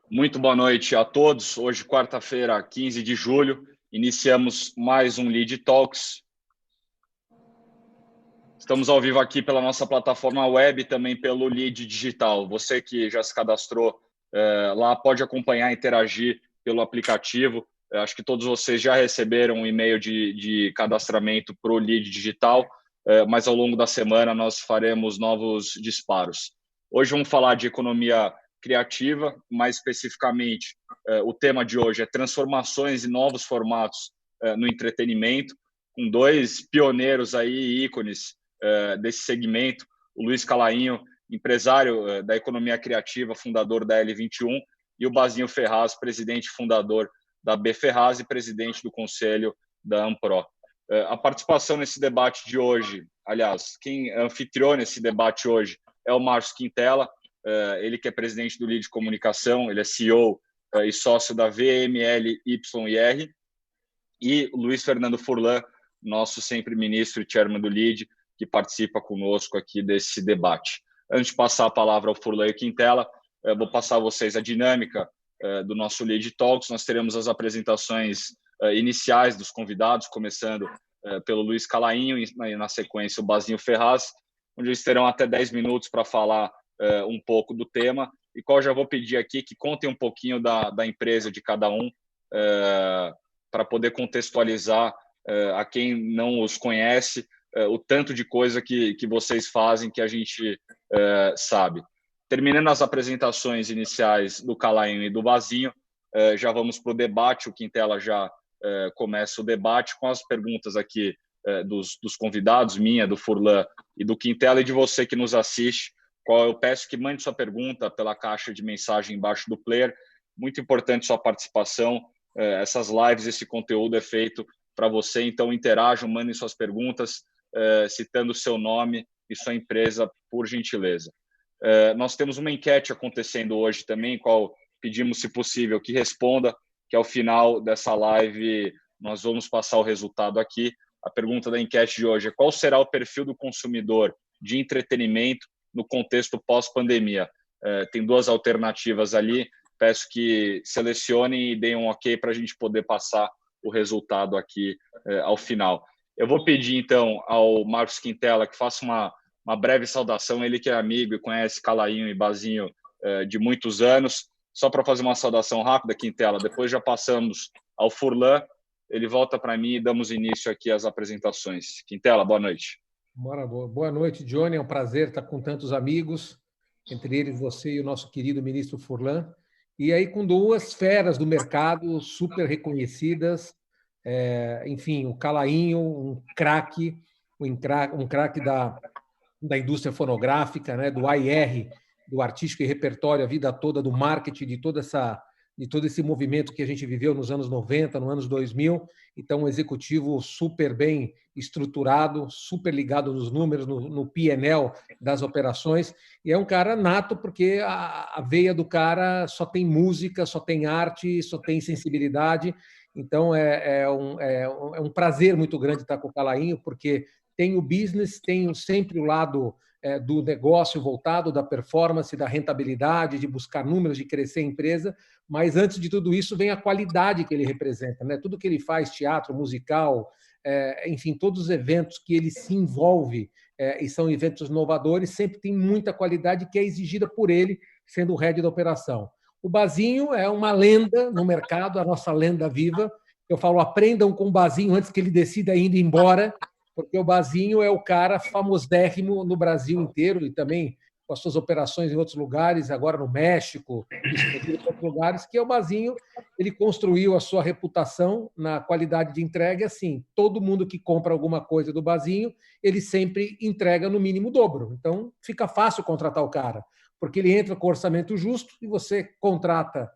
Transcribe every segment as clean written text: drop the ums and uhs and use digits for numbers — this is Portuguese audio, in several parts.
Muito boa noite a todos. Hoje, quarta-feira, 15 de julho, iniciamos mais um Lead Talks. Estamos ao vivo aqui pela nossa plataforma web e também pelo Lead Digital. Você que já se cadastrou lá pode acompanhar e interagir pelo aplicativo. Acho que todos vocês já receberam um e-mail de cadastramento para o Lead Digital, mas ao longo da semana nós faremos novos disparos. Hoje vamos falar de economia criativa, mais especificamente o tema de hoje é transformações e novos formatos no entretenimento, com dois pioneiros aí, ícones desse segmento, o Luiz Calainho, empresário da economia criativa, fundador da L21, e o Basinho Ferraz, presidente fundador da B Ferraz e presidente do conselho da Ampro. A participação nesse debate de hoje, aliás, quem anfitriou nesse debate hoje é o Márcio Quintela, ele que é presidente do Lead Comunicação, ele é CEO e sócio da VMLYR, e o Luiz Fernando Furlan, nosso sempre ministro e chairman do Lead, que participa conosco aqui desse debate. Antes de passar a palavra ao Furlan e Quintela, vou passar a vocês a dinâmica do nosso Lead Talks. Nós teremos as apresentações iniciais dos convidados, começando pelo Luiz Calainho e, na sequência, o Basinho Ferraz, onde eles terão até 10 minutos para falar um pouco do tema, e qual já vou pedir aqui que contem um pouquinho da empresa de cada um, para poder contextualizar a quem não os conhece, o tanto de coisa que vocês fazem que a gente sabe. Terminando as apresentações iniciais do Calainho e do Basinho, já vamos para o debate. O Quintela já começa o debate com as perguntas aqui dos convidados, minha, do Furlan e do Quintela, e de você que nos assiste. Eu peço que mande sua pergunta pela caixa de mensagem embaixo do player. Muito importante sua participação. Essas lives, esse conteúdo é feito para você, então interajam, mandem suas perguntas, citando o seu nome e sua empresa, por gentileza. Nós temos uma enquete acontecendo hoje também, qual pedimos, se possível, que responda, que ao final dessa live nós vamos passar o resultado aqui. A pergunta da enquete de hoje é: qual será o perfil do consumidor de entretenimento no contexto pós-pandemia? Tem duas alternativas ali, peço que selecionem e deem um ok para a gente poder passar o resultado aqui ao final. Eu vou pedir, então, ao Marcos Quintela que faça uma breve saudação, ele que é amigo e conhece Calainho e Basinho de muitos anos, só para fazer uma saudação rápida, Quintela, depois já passamos ao Furlan, ele volta para mim e damos início aqui às apresentações. Quintela, boa noite. Boa noite, Johnny. É um prazer estar com tantos amigos, entre eles você e o nosso querido ministro Furlan, e aí com duas feras do mercado super reconhecidas. Enfim, o Calainho, um craque da indústria fonográfica, né, do AIR, do artístico e repertório, a vida toda, do marketing, de todo esse movimento que a gente viveu nos anos 90, nos anos 2000. Então, um executivo super bem estruturado, super ligado nos números, no P&L das operações, e é um cara nato, porque a veia do cara só tem música, só tem arte, só tem sensibilidade. Então, é um prazer muito grande estar com o Calainho, porque tem o business, tem sempre o lado do negócio voltado, da performance, da rentabilidade, de buscar números, de crescer a empresa, mas antes de tudo isso vem a qualidade que ele representa, né? Tudo que ele faz, teatro, musical, enfim, todos os eventos que ele se envolve e são eventos inovadores, sempre tem muita qualidade que é exigida por ele, sendo o head da operação. O Basinho é uma lenda no mercado, a nossa lenda viva. Eu falo, aprendam com o Basinho antes que ele decida ir embora, porque o Basinho é o cara famosérrimo no Brasil inteiro e também com as suas operações em outros lugares, agora no México, em outros lugares, que é o Basinho. Ele construiu a sua reputação na qualidade de entrega. Assim, todo mundo que compra alguma coisa do Basinho, ele sempre entrega no mínimo o dobro. Então, fica fácil contratar o cara, porque ele entra com orçamento justo e você contrata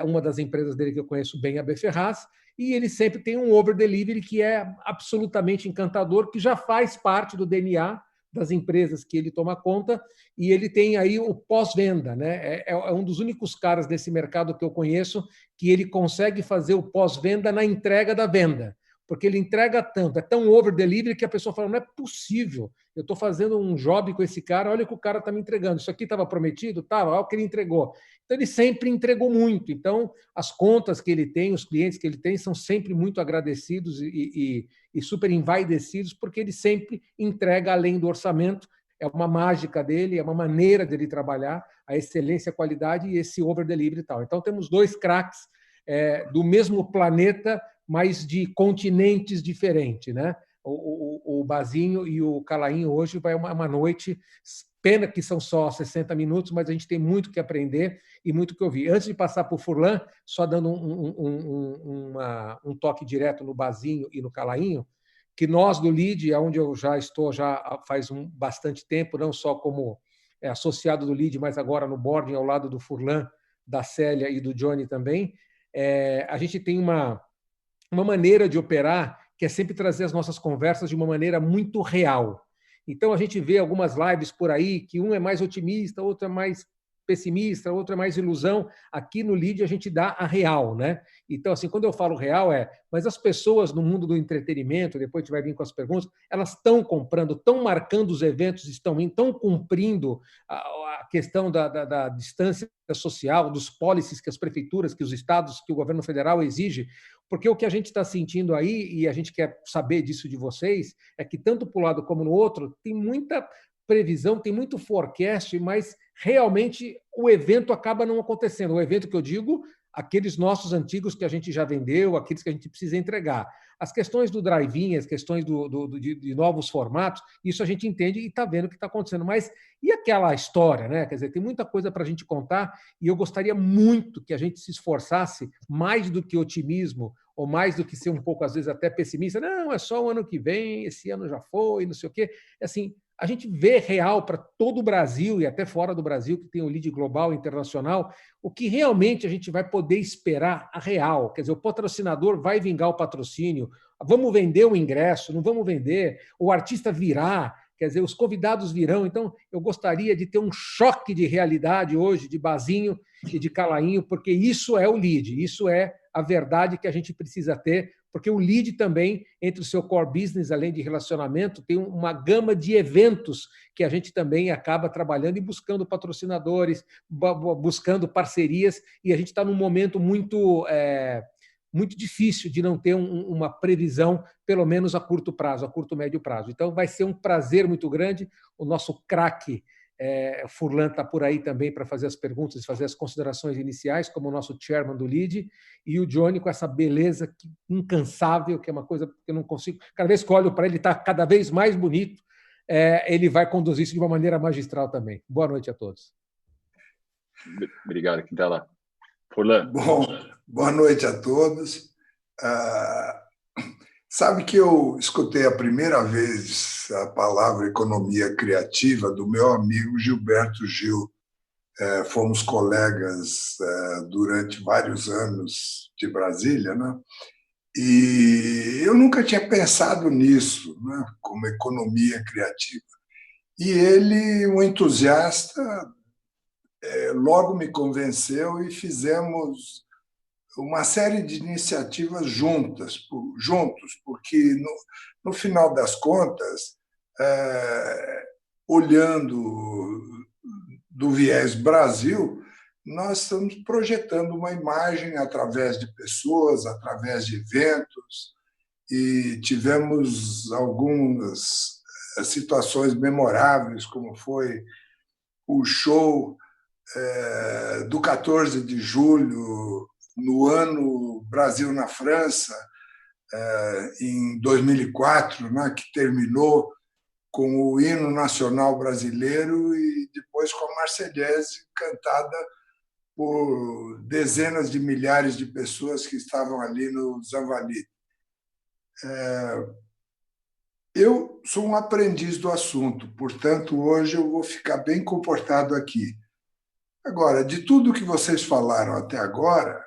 uma das empresas dele que eu conheço bem, a B Ferraz, e ele sempre tem um over-delivery que é absolutamente encantador, que já faz parte do DNA das empresas que ele toma conta, e ele tem aí o pós-venda, né? É um dos únicos caras desse mercado que eu conheço que ele consegue fazer o pós-venda na entrega da venda. porque ele entrega tanto, é tão over-delivery que a pessoa fala, não é possível, eu estou fazendo um job com esse cara, olha o que o cara está me entregando, isso aqui estava prometido? Estava, olha o que ele entregou. Então, ele sempre entregou muito. Então, as contas que ele tem, os clientes que ele tem, são sempre muito agradecidos e super envaidecidos, porque ele sempre entrega além do orçamento. É uma mágica dele, é uma maneira dele trabalhar, a excelência, a qualidade e esse over-delivery e tal. Então, temos dois craques do mesmo planeta, mas de continentes diferentes, né? O Basinho e o Calainho hoje vai uma noite, pena que são só 60 minutos, mas a gente tem muito que aprender e muito que ouvir. Antes de passar para o Furlan, só dando um toque direto no Basinho e no Calainho, que nós do LEAD, onde eu já estou já faz bastante tempo, não só como associado do LEAD, mas agora no boarding ao lado do Furlan, da Célia e do Johnny também, a gente tem uma maneira de operar que é sempre trazer as nossas conversas de uma maneira muito real. Então, a gente vê algumas lives por aí que um é mais otimista, outro é mais pessimista, outro é mais ilusão. Aqui no LEAD a gente dá a real, né? Então, assim, quando eu falo real mas as pessoas no mundo do entretenimento, depois a gente vai vir com as perguntas, elas estão comprando, estão marcando os eventos, estão cumprindo a questão da distância social, dos policies que as prefeituras, que os estados, que o governo federal exige, porque o que a gente está sentindo aí, e a gente quer saber disso de vocês, é que tanto para um lado como no outro, tem muita previsão, tem muito forecast, mas realmente o evento acaba não acontecendo. O evento que eu digo, aqueles nossos antigos que a gente já vendeu, aqueles que a gente precisa entregar. As questões do drive-in, as questões de novos formatos, isso a gente entende e está vendo o que está acontecendo. Mas e aquela história, né? Quer dizer, tem muita coisa para a gente contar e eu gostaria muito que a gente se esforçasse mais do que otimismo ou mais do que ser um pouco, às vezes, até pessimista. Não, é só o ano que vem, esse ano já foi, não sei o quê. Assim, a gente vê real para todo o Brasil e até fora do Brasil, que tem o lead global e internacional, o que realmente a gente vai poder esperar a real. Quer dizer, o patrocinador vai vingar o patrocínio, vamos vender o ingresso, não vamos vender, o artista virá, quer dizer, os convidados virão. Então, eu gostaria de ter um choque de realidade hoje, de Basinho e de Calainho, porque isso é o lead, isso é a verdade que a gente precisa ter, porque o lead também, entre o seu core business, além de relacionamento, tem uma gama de eventos que a gente também acaba trabalhando e buscando patrocinadores, buscando parcerias, e a gente está num momento muito difícil de não ter uma previsão, pelo menos a curto prazo, a curto médio prazo. Então, vai ser um prazer muito grande. O nosso craque Furlan está por aí também para fazer as perguntas e fazer as considerações iniciais, como o nosso chairman do LEAD, e o Johnny com essa beleza incansável, que é uma coisa que eu não consigo... Cada vez que olho para ele, está cada vez mais bonito. Ele vai conduzir isso de uma maneira magistral também. Boa noite a todos. Obrigado, Quintela. Furlan. Bom, boa noite a todos. Sabe que eu escutei a primeira vez a palavra economia criativa do meu amigo Gilberto Gil. Fomos colegas durante vários anos de Brasília, né? E eu nunca tinha pensado nisso, né? Como economia criativa. E ele, um entusiasta, logo me convenceu e fizemos uma série de iniciativas juntos, porque, no final das contas, olhando do viés Brasil, nós estamos projetando uma imagem através de pessoas, através de eventos, e tivemos algumas situações memoráveis, como foi o show do 14 de julho, no ano Brasil na França, em 2004, né, que terminou com o hino nacional brasileiro e depois com a Marseillaise cantada por dezenas de milhares de pessoas que estavam ali no Zanvali. Eu sou um aprendiz do assunto, portanto, hoje eu vou ficar bem comportado aqui. Agora, de tudo que vocês falaram até agora,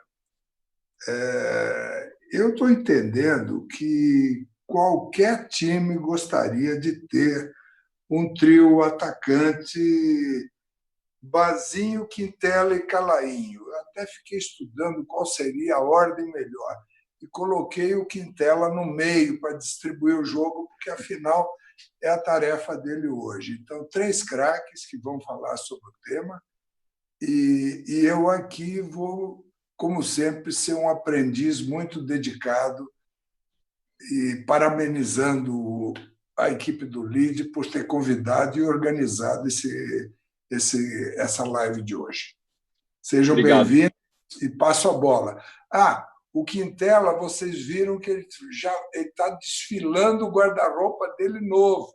eu estou entendendo que qualquer time gostaria de ter um trio atacante Basinho, Quintela e Calainho. Eu até fiquei estudando qual seria a ordem melhor. e coloquei o Quintela no meio para distribuir o jogo, porque, afinal, é a tarefa dele hoje. Então, 3 craques que vão falar sobre o tema, e eu aqui vou, como sempre, ser um aprendiz muito dedicado e parabenizando a equipe do LEAD por ter convidado e organizado essa live de hoje. Sejam bem-vindos e passo a bola. O Quintela, vocês viram que ele está desfilando o guarda-roupa dele novo,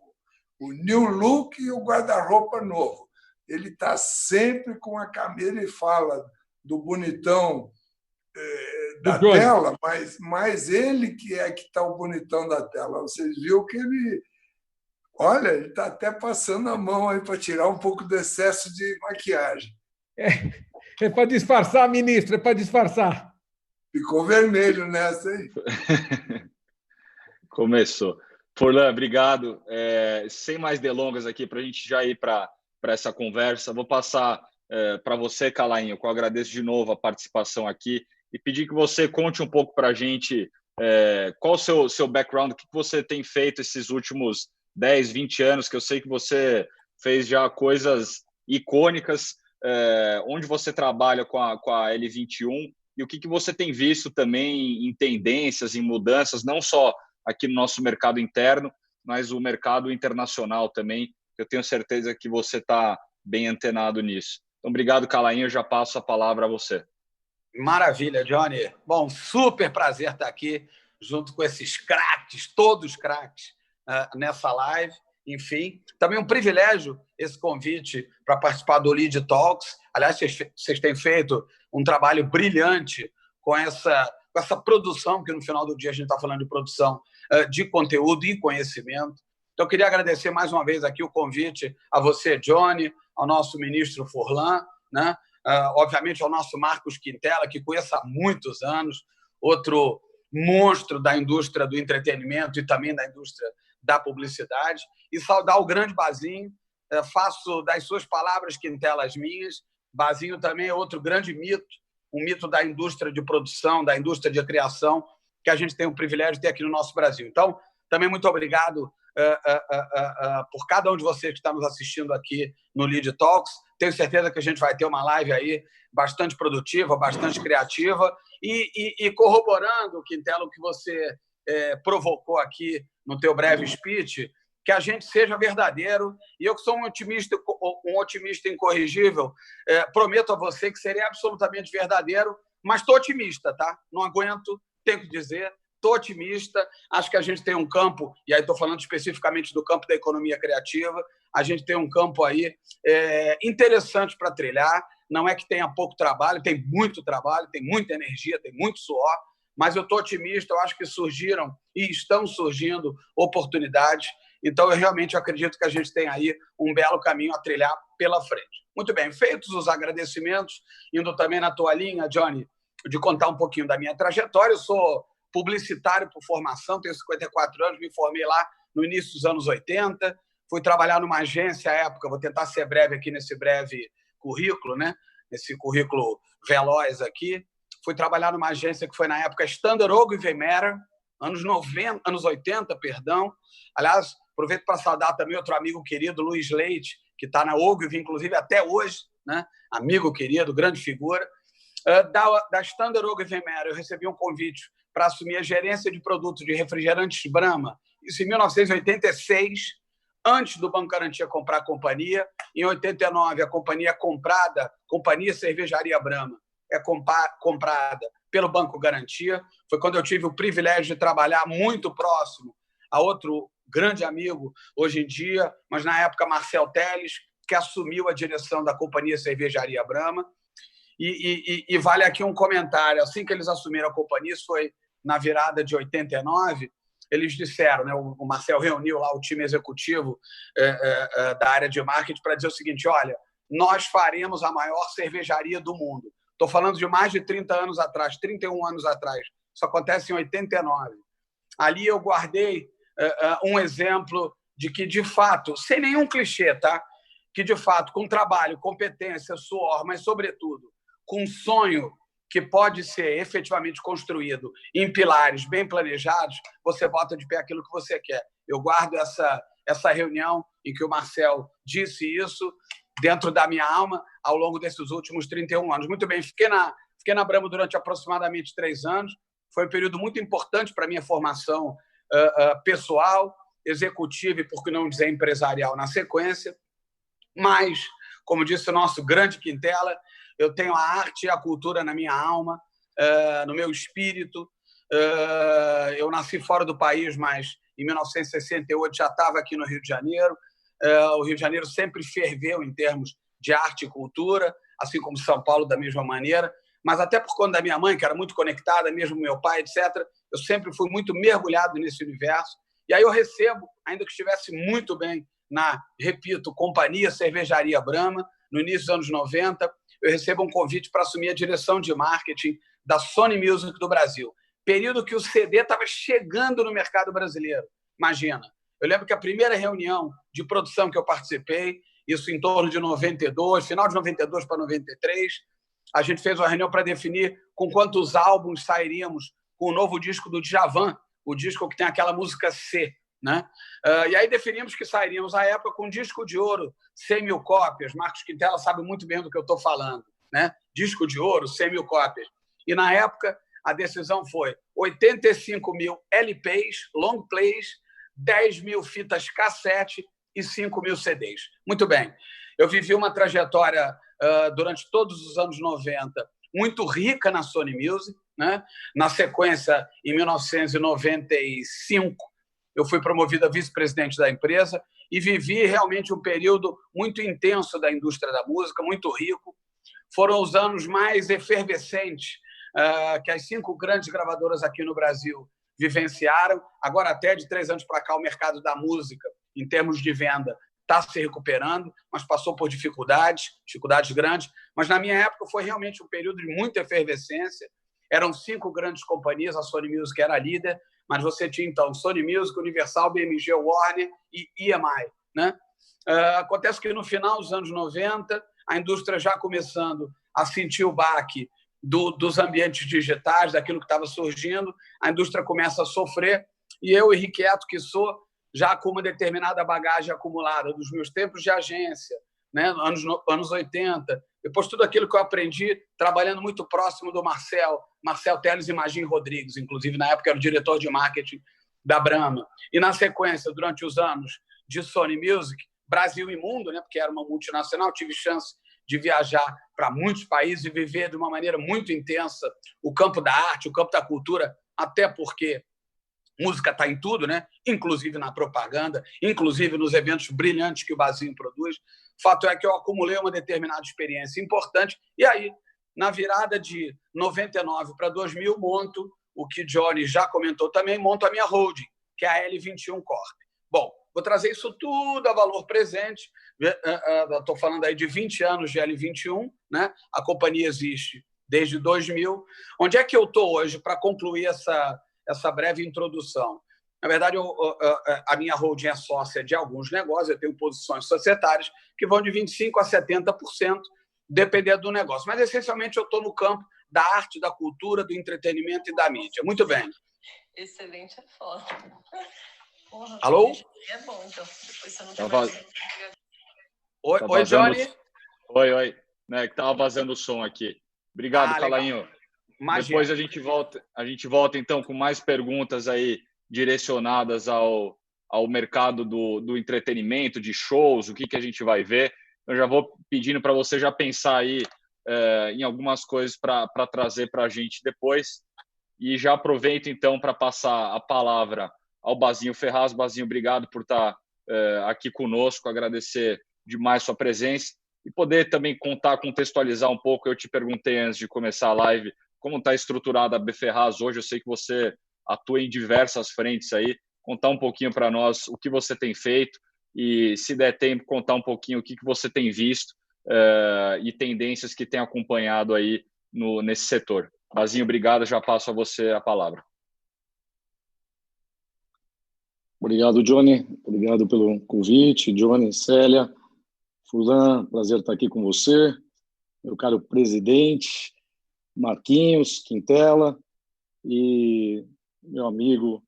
o new look e o guarda-roupa novo. Ele está sempre com a camisa, ele fala do bonitão da tela, mas ele que está o bonitão da tela. Vocês viram que ele... Olha, ele está até passando a mão aí para tirar um pouco do excesso de maquiagem. É para disfarçar, ministro, é para disfarçar. Ficou vermelho nessa, hein? Começou. Forlan, obrigado. Sem mais delongas aqui, para a gente já ir para essa conversa, vou passar para você, Calainho, que eu agradeço de novo a participação aqui e pedir que você conte um pouco para a gente qual o seu background, o que você tem feito esses últimos 10, 20 anos, que eu sei que você fez já coisas icônicas, onde você trabalha com a L21 e o que você tem visto também em tendências, em mudanças, não só aqui no nosso mercado interno, mas o mercado internacional também. Eu tenho certeza que você está bem antenado nisso. Então, obrigado, Calainho. Eu já passo a palavra a você. Maravilha, Johnny. Bom, super prazer estar aqui junto com esses craques, todos craques, nessa live. Enfim, também um privilégio esse convite para participar do Lead Talks. Aliás, vocês têm feito um trabalho brilhante com essa produção, que no final do dia a gente está falando de produção de conteúdo e conhecimento. Então, eu queria agradecer mais uma vez aqui o convite a você, Johnny, ao nosso ministro Forlan, né? Obviamente ao nosso Marcos Quintela, que conheço há muitos anos, outro monstro da indústria do entretenimento e também da indústria da publicidade, e saudar o grande Bazinho. Faço das suas palavras, Quintela, as minhas. Bazinho também é outro grande mito, um mito da indústria de produção, da indústria de criação, que a gente tem o privilégio de ter aqui no nosso Brasil. Então, também muito obrigado por cada um de vocês que está nos assistindo aqui no Lead Talks. Tenho certeza que a gente vai ter uma live aí bastante produtiva, bastante criativa e corroborando, Quintela, o que você provocou aqui no teu breve speech, que a gente seja verdadeiro. E eu que sou um otimista incorrigível, prometo a você que serei absolutamente verdadeiro, mas estou otimista, tá? Não aguento, tenho que dizer, estou otimista. Acho que a gente tem um campo, e aí estou falando especificamente do campo da economia criativa, a gente tem um campo aí interessante para trilhar. Não é que tenha pouco trabalho, tem muito trabalho, tem muita energia, tem muito suor, mas eu estou otimista. Eu acho que surgiram e estão surgindo oportunidades. Então, eu realmente acredito que a gente tem aí um belo caminho a trilhar pela frente. Muito bem, feitos os agradecimentos, indo também na tua linha, Johnny, de contar um pouquinho da minha trajetória. Eu sou publicitário por formação, tenho 54 anos, me formei lá no início dos anos 80, fui trabalhar numa agência à época, vou tentar ser breve aqui nesse breve currículo, né? Nesse currículo veloz aqui. Fui trabalhar numa agência que foi, na época, Standard Ogilvy Mather, anos 80, perdão. Aliás, aproveito para saudar também outro amigo querido, Luiz Leite, que está na Ogilvy, inclusive, até hoje, né? Amigo querido, grande figura. Da Standard Ogilvy Mather, eu recebi um convite para assumir a gerência de produtos de refrigerantes Brahma, isso em 1986, antes do Banco Garantia comprar a companhia. Em 89, a companhia é comprada, Companhia Cervejaria Brahma, é comprada pelo Banco Garantia. Foi quando eu tive o privilégio de trabalhar muito próximo a outro grande amigo, hoje em dia, mas na época, Marcel Teles, que assumiu a direção da Companhia Cervejaria Brahma. E vale aqui um comentário. Assim que eles assumiram a companhia, isso foi na virada de 89, eles disseram, né, o Marcel reuniu lá o time executivo da área de marketing para dizer o seguinte: olha, nós faremos a maior cervejaria do mundo. Estou falando de mais de 30 anos atrás, 31 anos atrás. Isso acontece em 89. Ali eu guardei um exemplo de que, de fato, sem nenhum clichê, tá? Que, de fato, com trabalho, competência, suor, mas, sobretudo, com um sonho que pode ser efetivamente construído em pilares bem planejados, você bota de pé aquilo que você quer. Eu guardo essa reunião em que o Marcel disse isso dentro da minha alma ao longo desses últimos 31 anos. Muito bem, fiquei na Brahma durante aproximadamente 3 anos. Foi um período muito importante para a minha formação pessoal, executiva e, por que não dizer, empresarial na sequência. Mas, como disse o nosso grande Quintela, eu tenho a arte e a cultura na minha alma, no meu espírito. Eu nasci fora do país, mas em 1968 já estava aqui no Rio de Janeiro. O Rio de Janeiro sempre ferveu em termos de arte e cultura, assim como São Paulo da mesma maneira. Mas até por conta da minha mãe, que era muito conectada, mesmo meu pai, etc., eu sempre fui muito mergulhado nesse universo. E aí eu recebo, ainda que estivesse muito bem na, repito, Companhia Cervejaria Brahma, no início dos anos 90, eu recebo um convite para assumir a direção de marketing da Sony Music do Brasil. Período que o CD estava chegando no mercado brasileiro. Imagina. Eu lembro que a primeira reunião de produção que eu participei, isso em torno de 92, final de 92 para 93, a gente fez uma reunião para definir com quantos álbuns sairíamos com o novo disco do Djavan, o disco que tem aquela música C, né? E aí definimos que sairíamos, à época, com um disco de ouro, 100 mil cópias. Marcos Quintela sabe muito bem do que eu estou falando, né? Disco de ouro, 100 mil cópias. E, na época, a decisão foi 85 mil LPs, long plays, 10 mil fitas cassete e 5 mil CDs. Muito bem. Eu vivi uma trajetória durante todos os anos 90 muito rica na Sony Music, né? Na sequência, em 1995, eu fui promovido a vice-presidente da empresa e vivi realmente um período muito intenso da indústria da música, muito rico. Foram os anos mais efervescentes que as 5 grandes gravadoras aqui no Brasil vivenciaram. Agora, até de 3 anos para cá, o mercado da música, em termos de venda, está se recuperando, mas passou por dificuldades grandes. Mas, na minha época, foi realmente um período de muita efervescência. Eram 5 grandes companhias, a Sony Music era a líder, mas você tinha, então, Sony Music, Universal, BMG, Warner e EMI, né? Acontece que, no final dos anos 90, a indústria já começando a sentir o baque dos ambientes digitais, daquilo que estava surgindo, a indústria começa a sofrer, e eu, irrequieto que sou, já com uma determinada bagagem acumulada dos meus tempos de agência, né, anos 80, depois tudo aquilo que eu aprendi trabalhando muito próximo do Marcel Teles e Magin Rodrigues, inclusive na época era o diretor de marketing da Brahma. E na sequência, durante os anos de Sony Music, Brasil e mundo, né, porque era uma multinacional, tive chance de viajar para muitos países e viver de uma maneira muito intensa o campo da arte, o campo da cultura, até porque música está em tudo, né? Inclusive na propaganda, inclusive nos eventos brilhantes que o Basinho produz. Fato é que eu acumulei uma determinada experiência importante e aí, na virada de 99 para 2000, monto o que Johnny já comentou também, monto a minha holding, que é a L21 Corp. Bom, vou trazer isso tudo a valor presente. Estou falando aí de 20 anos de L21, né? A companhia existe desde 2000. Onde é que eu estou hoje para concluir essa breve introdução? Na verdade, a minha holding é sócia de alguns negócios, eu tenho posições societárias que vão de 25% a 70%, dependendo do negócio. Mas, essencialmente, eu estou no campo da arte, da cultura, do entretenimento e da mídia. Muito bem. Excelente a foto. Porra, alô? É bom, então. Depois você não tá tem Oi, Johnny. Oi. Né, que estava vazando o som aqui. Obrigado, Calainho. Depois a gente volta, então, com mais perguntas aí direcionadas ao mercado do entretenimento, de shows, o que a gente vai ver. Eu já vou pedindo para você já pensar aí em algumas coisas para trazer para a gente depois. E já aproveito, então, para passar a palavra ao Basinho Ferraz. Basinho, obrigado por estar aqui conosco, agradecer demais sua presença e poder também contextualizar um pouco. Eu te perguntei antes de começar a live como está estruturada a B Ferraz hoje. Eu sei que você atua em diversas frentes aí. Contar um pouquinho para nós o que você tem feito e, se der tempo, contar um pouquinho o que você tem visto e tendências que tem acompanhado aí nesse setor. Basinho, obrigado. Já passo a você a palavra. Obrigado, Johnny. Obrigado pelo convite. Johnny, Célia, Fulan, prazer estar aqui com você. Meu caro presidente, Marquinhos Quintela e meu amigo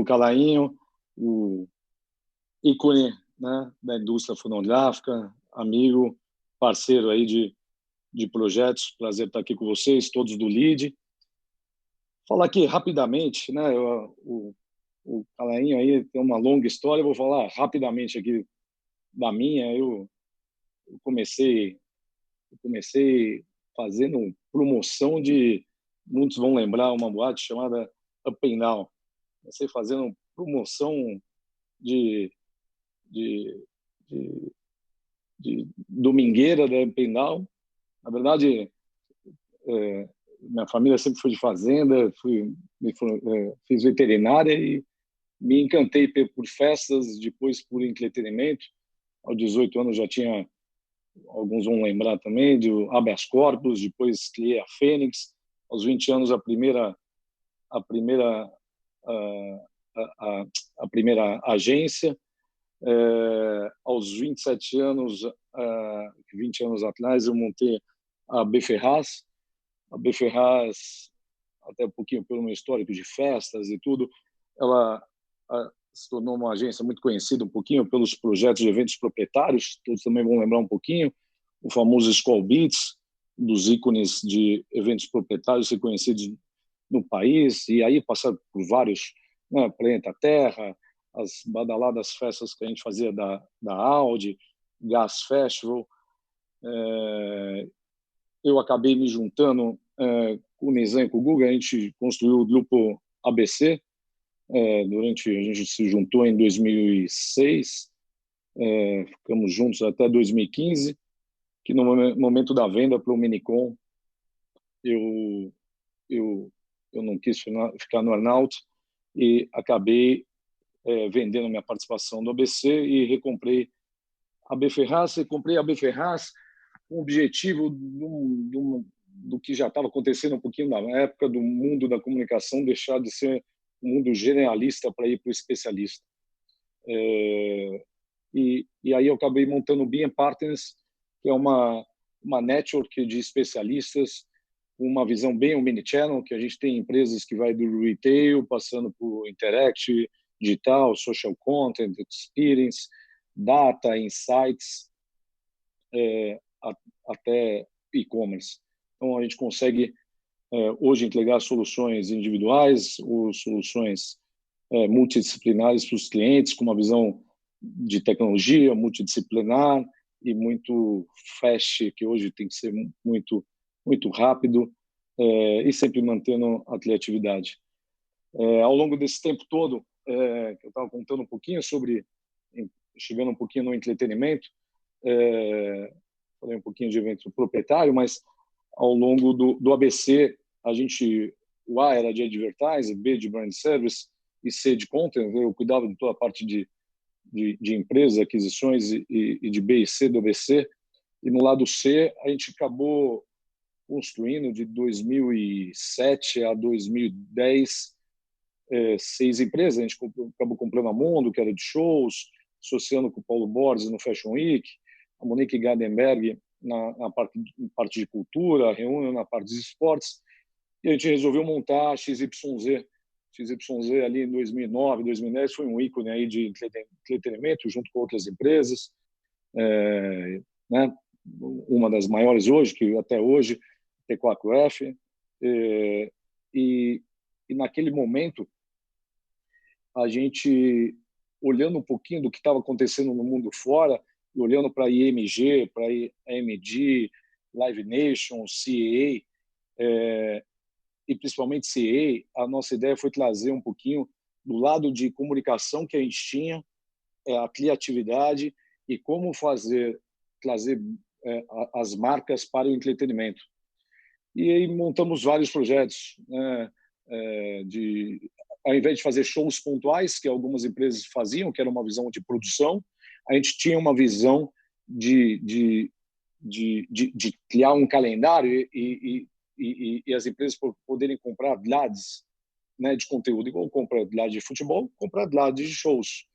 Calainho, o ícone, né, da indústria fonográfica, amigo, parceiro aí de projetos. Prazer estar aqui com vocês, todos do LEAD. Falar aqui rapidamente, né, o Calainho aí tem uma longa história, eu vou falar rapidamente aqui da minha. Eu comecei fazendo promoção de, muitos vão lembrar, uma boate chamada Up and Down. Comecei fazendo promoção de domingueira da Up and Down. Na verdade, minha família sempre foi de fazenda, fiz veterinária e me encantei por festas, depois por entretenimento. Aos 18 anos já tinha, alguns vão lembrar também, do Habeas Corpus, depois criei a Fênix. Aos 20 anos, a primeira agência. Aos 27 anos, 20 anos atrás, eu montei a B Ferraz. A B Ferraz, até um pouquinho pelo meu histórico de festas e tudo, ela se tornou uma agência muito conhecida um pouquinho pelos projetos de eventos proprietários. Todos também vão lembrar um pouquinho o famoso Skol Beats, dos ícones de eventos proprietários reconhecidos no país, e aí passar por vários, né, Planeta Terra, as badaladas festas que a gente fazia da Audi, Gas Festival. Eu acabei me juntando com o Nizam e com o Guga. A gente construiu o grupo ABC. A gente se juntou em 2006, ficamos juntos até 2015, que no momento da venda para o Minicom, eu não quis ficar no earnout e acabei vendendo minha participação do ABC e recomprei a B Ferraz. Comprei a B Ferraz com o objetivo do que já estava acontecendo um pouquinho na época, do mundo da comunicação deixar de ser um mundo generalista para ir para o especialista. E aí eu acabei montando o Beam Partners, que é uma network de especialistas, uma visão bem omnichannel, que a gente tem empresas que vai do retail, passando por interact, digital, social content, experience, data, insights, até e-commerce. Então, a gente consegue hoje entregar soluções individuais ou soluções multidisciplinares para os clientes, com uma visão de tecnologia multidisciplinar e muito fast, que hoje tem que ser muito, muito rápido, e sempre mantendo a criatividade. Ao longo desse tempo todo, que eu estava contando um pouquinho sobre, chegando um pouquinho no entretenimento, falei um pouquinho de evento proprietário, mas ao longo do ABC, o A era de advertising, B de brand service e C de content. Eu cuidava de toda a parte de empresas, aquisições e de B e C do ABC. E no lado C, a gente acabou construindo de 2007 a 2010 6 empresas. A gente acabou comprando a Mondo, que era de shows, associando com o Paulo Borges no Fashion Week, a Monique Gardenberg na parte de cultura, a Reúne na parte de esportes, e a gente resolveu montar a XYZ. XYZ ali em 2009, 2010 foi um ícone aí de entretenimento junto com outras empresas, né? Uma das maiores hoje, que até hoje, T4F, e naquele momento a gente, olhando um pouquinho do que estava acontecendo no mundo fora, e olhando para a IMG, para a AMG, Live Nation, CAA, e principalmente CAA, a nossa ideia foi trazer um pouquinho do lado de comunicação que a gente tinha, a criatividade e como trazer as marcas para o entretenimento. E aí montamos vários projetos, né, ao invés de fazer shows pontuais, que algumas empresas faziam, que era uma visão de produção, a gente tinha uma visão de criar um calendário e as empresas poderem comprar grades, né, de conteúdo, igual comprar grade de futebol, comprar grade de shows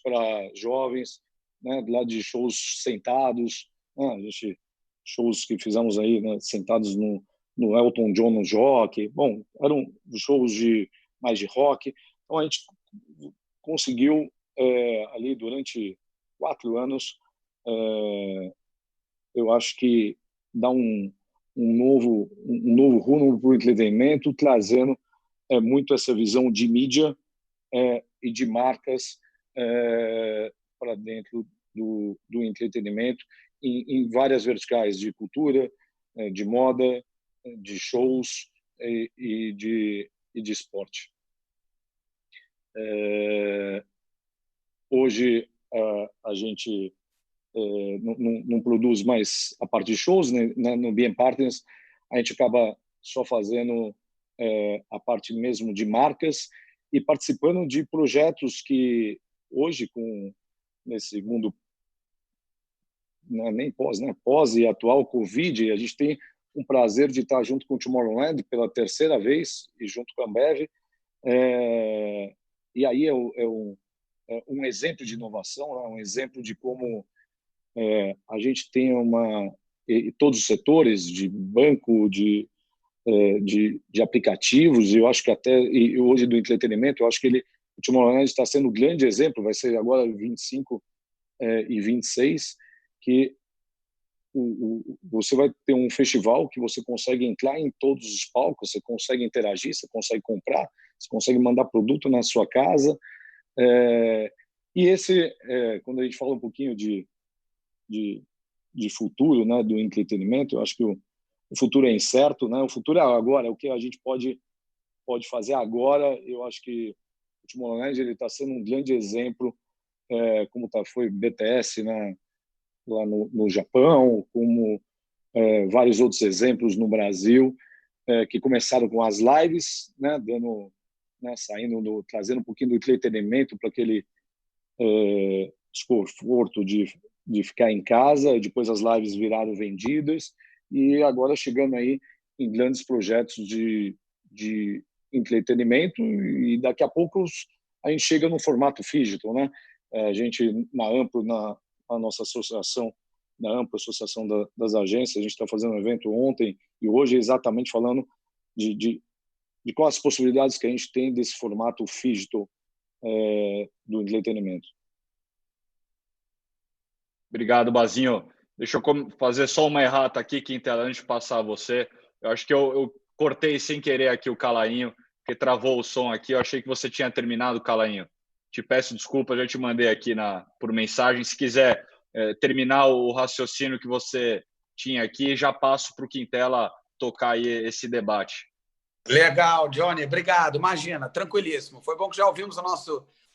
para jovens, né, lá de shows sentados, né, shows que fizemos aí, né, sentados no Elton John no Jockey. Bom, eram shows mais de rock. Então a gente conseguiu ali durante 4 anos, eu acho que dar um novo rumo para o entretenimento, trazendo muito essa visão de mídia e de marcas para dentro do entretenimento em várias verticais de cultura, de moda, de shows e de esporte. Hoje a gente não produz mais a parte de shows, né? No BM Partners a gente acaba só fazendo a parte mesmo de marcas e participando de projetos que hoje, nesse mundo nem pós, né? Pós e atual Covid, a gente tem um prazer de estar junto com o Tomorrowland pela 3ª vez e junto com a Ambev. E aí é um exemplo de inovação, um exemplo de como a gente tem todos os setores de banco, de aplicativos, eu acho que até e hoje do entretenimento, eu acho que o Tomorrowland está sendo um grande exemplo, vai ser agora 25 e 26, que você vai ter um festival que você consegue entrar em todos os palcos, você consegue interagir, você consegue comprar, você consegue mandar produto na sua casa. E quando a gente fala um pouquinho de futuro, né, do entretenimento, eu acho que o futuro é incerto, né? O futuro é agora, o que a gente pode fazer agora. Eu acho que o Tomorrowland está sendo um grande exemplo, como foi BTS, né, lá no Japão, como vários outros exemplos no Brasil, que começaram com as lives, né, trazendo um pouquinho do entretenimento para aquele desconforto de ficar em casa. Depois as lives viraram vendidas e agora chegando aí em grandes projetos de entretenimento, e daqui a pouco a gente chega no formato digital, né? A gente na Amplo, na nossa associação, na Amplo, Associação das Agências, a gente está fazendo um evento ontem e hoje exatamente falando de quais as possibilidades que a gente tem desse formato digital do entretenimento. Obrigado, Bazinho. Deixa eu fazer só uma errata aqui, Quintela, antes de passar a você. Eu acho que eu cortei sem querer aqui o Calainho, porque travou o som aqui. Eu achei que você tinha terminado, Calainho. Te peço desculpa, já te mandei aqui por mensagem. Se quiser terminar o raciocínio que você tinha aqui, já passo para o Quintela tocar aí esse debate. Legal, Johnny. Obrigado. Imagina, tranquilíssimo. Foi bom que já ouvimos o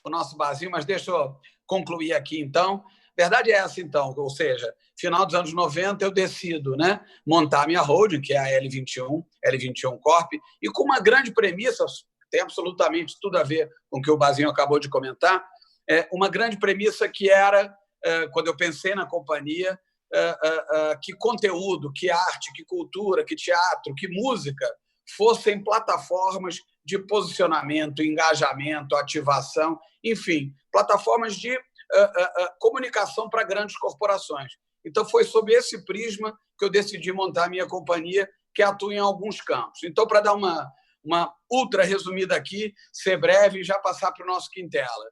nosso Bazinho, mas deixa eu concluir aqui, então. Verdade é essa, então, ou seja, final dos anos 90 eu decido, né, montar a minha holding, que é a L21 Corp, e com uma grande premissa, tem absolutamente tudo a ver com o que o Bazinho acabou de comentar, uma grande premissa que era, quando eu pensei na companhia, que conteúdo, que arte, que cultura, que teatro, que música fossem plataformas de posicionamento, engajamento, ativação, enfim, plataformas de comunicação para grandes corporações. Então, foi sob esse prisma que eu decidi montar a minha companhia, que atua em alguns campos. Então, para dar uma ultra resumida aqui, ser breve e já passar para o nosso Quintela.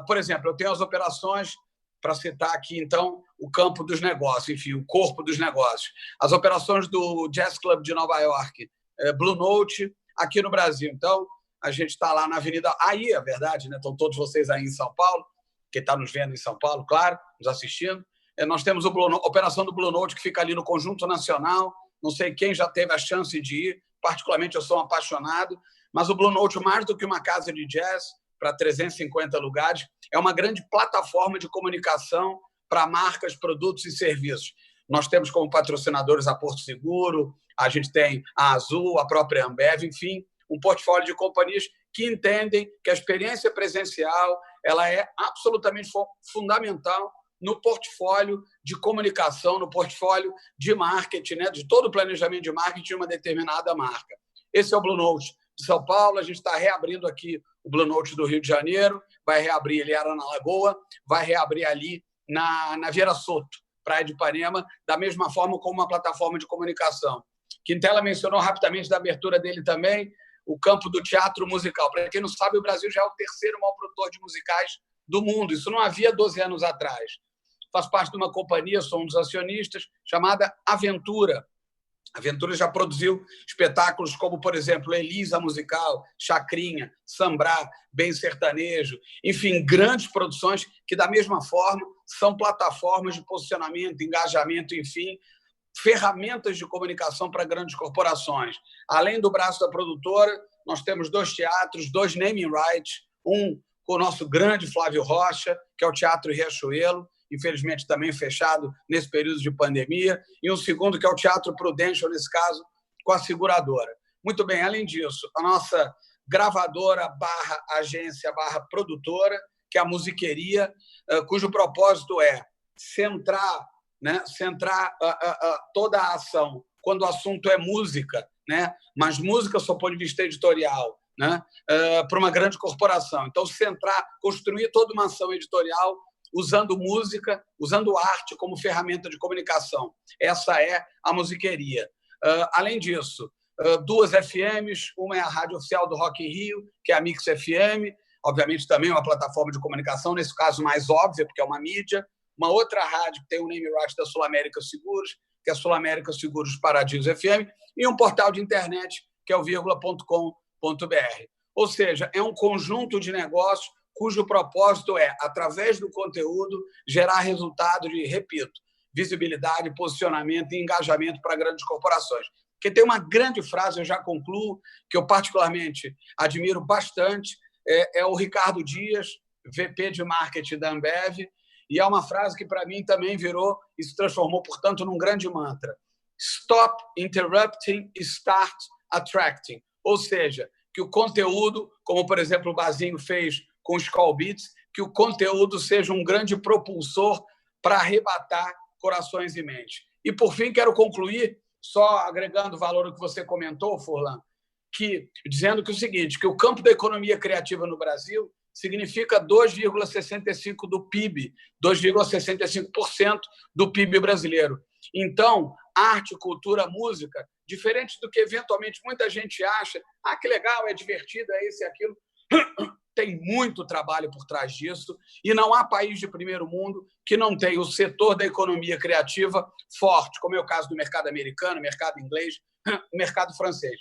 Por exemplo, eu tenho as operações, para citar aqui, então, o campo dos negócios, enfim, o corpo dos negócios. As operações do Jazz Club de Nova York, Blue Note, aqui no Brasil. Então, a gente está lá na Avenida... Aí, é verdade, né? Estão todos vocês aí em São Paulo, quem está nos vendo em São Paulo, claro, nos assistindo. Nós temos a operação do Blue Note, que fica ali no Conjunto Nacional. Não sei quem já teve a chance de ir, particularmente eu sou um apaixonado, mas o Blue Note, mais do que uma casa de jazz para 350 lugares, é uma grande plataforma de comunicação para marcas, produtos e serviços. Nós temos como patrocinadores a Porto Seguro, a gente tem a Azul, a própria Ambev, enfim, um portfólio de companhias que entendem que a experiência presencial ela é absolutamente fundamental no portfólio de comunicação, no portfólio de marketing, né, de todo o planejamento de marketing de uma determinada marca. Esse é o Blue Note de São Paulo. A gente está reabrindo aqui o Blue Note do Rio de Janeiro, vai reabrir ali na Lagoa, vai reabrir ali na Vieira Soto, Praia de Ipanema, da mesma forma como uma plataforma de comunicação. Quintela mencionou rapidamente da abertura dele também, o campo do teatro musical. Para quem não sabe, o Brasil já é o terceiro maior produtor de musicais do mundo. Isso não havia 12 anos atrás. Faz parte de uma companhia, sou um dos acionistas, chamada Aventura. A Aventura já produziu espetáculos como, por exemplo, Elisa Musical, Chacrinha, Sambrá, Bem Sertanejo, enfim, grandes produções que, da mesma forma, são plataformas de posicionamento, engajamento, enfim, ferramentas de comunicação para grandes corporações. Além do braço da produtora, nós temos 2 teatros, 2 naming rights, um com o nosso grande Flávio Rocha, que é o Teatro Riachuelo, infelizmente também fechado nesse período de pandemia, e um segundo que é o Teatro Prudential, nesse caso, com a seguradora. Muito bem, além disso, a nossa gravadora / agência / produtora, que é a Musiqueria, cujo propósito é centrar toda a ação, quando o assunto é música, né? Mas música só do ponto de vista editorial, né? Para uma grande corporação. Então, construir toda uma ação editorial usando música, usando arte como ferramenta de comunicação. Essa é a Musiqueria. Além disso, 2 FMs, uma é a rádio oficial do Rock in Rio, que é a Mix FM, obviamente também uma plataforma de comunicação, nesse caso mais óbvia, porque é uma mídia. Uma outra rádio que tem o name right da Sul América Seguros, que é a Sul América Seguros Paradiso FM, e um portal de internet, que é o vírgula.com.br. Ou seja, é um conjunto de negócios cujo propósito é, através do conteúdo, gerar resultado de, repito, visibilidade, posicionamento e engajamento para grandes corporações. Porque tem uma grande frase, eu já concluo, que eu particularmente admiro bastante, é o Ricardo Dias, VP de Marketing da Ambev, e é uma frase que, para mim, também virou e se transformou, portanto, num grande mantra. Stop interrupting, start attracting. Ou seja, que o conteúdo, como, por exemplo, o Bazinho fez com os Call Beats, que o conteúdo seja um grande propulsor para arrebatar corações e mentes. E, por fim, quero concluir, só agregando o valor que você comentou, Furlan, dizendo que o seguinte, que o campo da economia criativa no Brasil significa 2,65% do PIB, 2,65% do PIB brasileiro. Então, arte, cultura, música, diferente do que eventualmente muita gente acha, que legal, é divertido, é isso e aquilo, tem muito trabalho por trás disso e não há país de primeiro mundo que não tenha o setor da economia criativa forte, como é o caso do mercado americano, mercado inglês, mercado francês.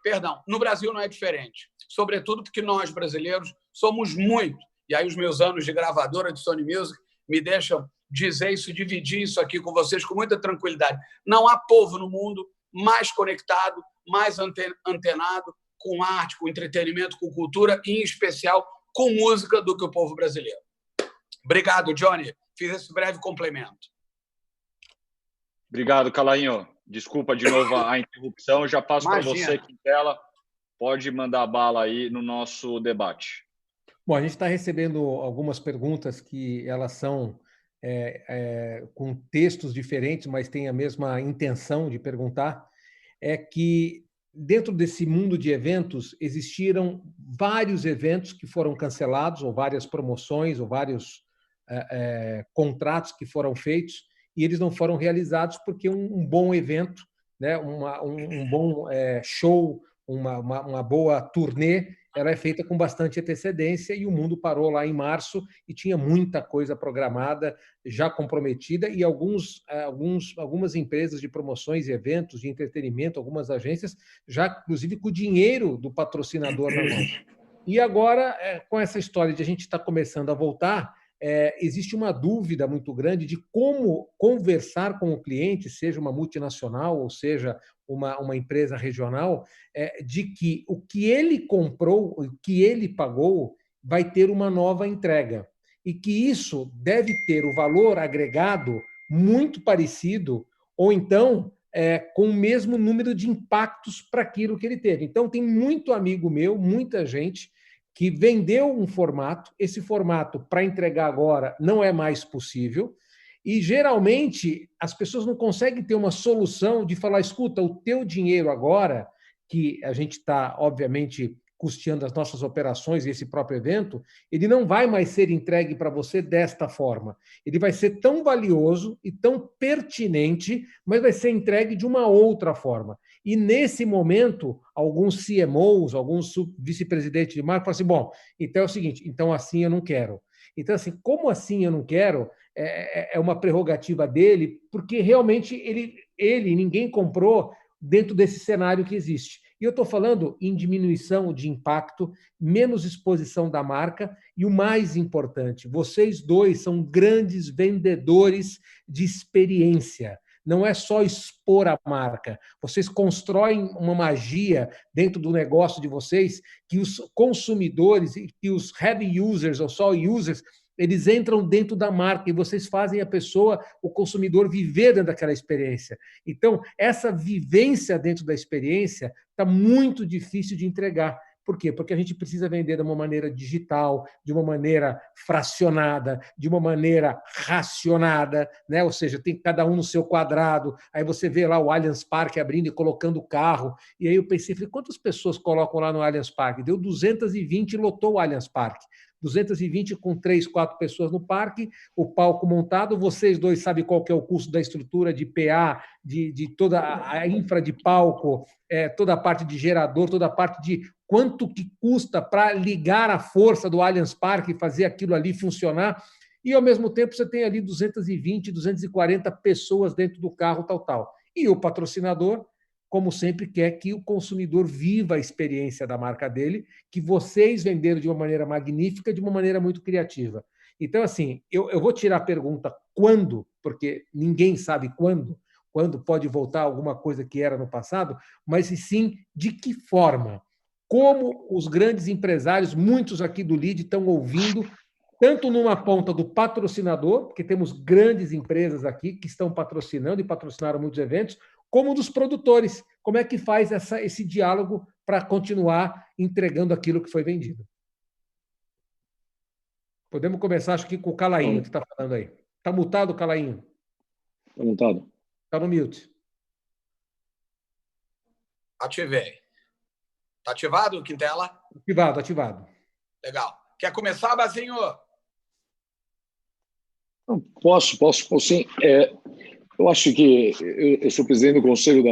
Perdão, no Brasil não é diferente, sobretudo porque nós, brasileiros, somos muito, e aí os meus anos de gravadora de Sony Music me deixam dizer isso, dividir isso aqui com vocês com muita tranquilidade. Não há povo no mundo mais conectado, mais antenado com arte, com entretenimento, com cultura e, em especial, com música do que o povo brasileiro. Obrigado, Johnny. Fiz esse breve complemento. Obrigado, Calainho. Desculpa de novo a interrupção. Já passo para você, Quintela. Pode mandar bala aí no nosso debate. Bom, a gente está recebendo algumas perguntas que elas são com textos diferentes, mas têm a mesma intenção de perguntar. É que, dentro desse mundo de eventos, existiram vários eventos que foram cancelados, ou várias promoções, ou vários contratos que foram feitos, e eles não foram realizados porque um bom evento, né, um bom show, uma boa turnê, ela é feita com bastante antecedência, e o mundo parou lá em março e tinha muita coisa programada, já comprometida, e algumas empresas de promoções e eventos de entretenimento, algumas agências, já inclusive com o dinheiro do patrocinador na mão. E agora, com essa história de a gente estar começando a voltar, existe uma dúvida muito grande de como conversar com o cliente, seja uma multinacional ou seja uma empresa regional, de que o que ele comprou, o que ele pagou, vai ter uma nova entrega. E que isso deve ter o valor agregado muito parecido, ou então com o mesmo número de impactos para aquilo que ele teve. Então, tem muito amigo meu, muita gente, que vendeu um formato, esse formato, para entregar agora, não é mais possível, e, geralmente, as pessoas não conseguem ter uma solução de falar, escuta, o teu dinheiro agora, que a gente está, obviamente, custeando as nossas operações e esse próprio evento, ele não vai mais ser entregue para você desta forma. Ele vai ser tão valioso e tão pertinente, mas vai ser entregue de uma outra forma. E, nesse momento, alguns CMOs, alguns vice-presidentes de marca falam assim, bom, então é o seguinte, então assim eu não quero. Então, assim, como assim eu não quero? É uma prerrogativa dele, porque realmente ninguém comprou dentro desse cenário que existe. E eu estou falando em diminuição de impacto, menos exposição da marca e o mais importante, vocês dois são grandes vendedores de experiência. Não é só expor a marca. Vocês constroem uma magia dentro do negócio de vocês que os consumidores e que os heavy users ou só users eles entram dentro da marca e vocês fazem a pessoa, o consumidor, viver dentro daquela experiência. Então, essa vivência dentro da experiência está muito difícil de entregar. Por quê? Porque a gente precisa vender de uma maneira digital, de uma maneira fracionada, de uma maneira racionada, né? Ou seja, tem cada um no seu quadrado. Aí você vê lá o Allianz Parque abrindo e colocando o carro. E aí eu pensei, falei, quantas pessoas colocam lá no Allianz Parque? Deu 220 e lotou o Allianz Parque. 220 com 3, 4 pessoas no parque, o palco montado, vocês dois sabem qual que é o custo da estrutura de PA, de toda a infra de palco, toda a parte de gerador, toda a parte de quanto que custa para ligar a força do Allianz Parque e fazer aquilo ali funcionar, e ao mesmo tempo você tem ali 220, 240 pessoas dentro do carro, tal. E o patrocinador, como sempre, quer que o consumidor viva a experiência da marca dele, que vocês venderam de uma maneira magnífica, de uma maneira muito criativa. Então, assim, eu vou tirar a pergunta quando, porque ninguém sabe quando pode voltar alguma coisa que era no passado, mas sim de que forma. Como os grandes empresários, muitos aqui do LEAD estão ouvindo, tanto numa ponta do patrocinador, porque temos grandes empresas aqui que estão patrocinando e patrocinaram muitos eventos, como dos produtores. Como é que faz esse diálogo para continuar entregando aquilo que foi vendido? Podemos começar, acho que com o Calainho, que está falando aí. Está mutado, Calainho? Está mutado. Está no mute. Ativei. Está ativado, Quintela? Ativado. Legal. Quer começar, Bazinho? Posso sim. Eu acho que eu sou presidente do conselho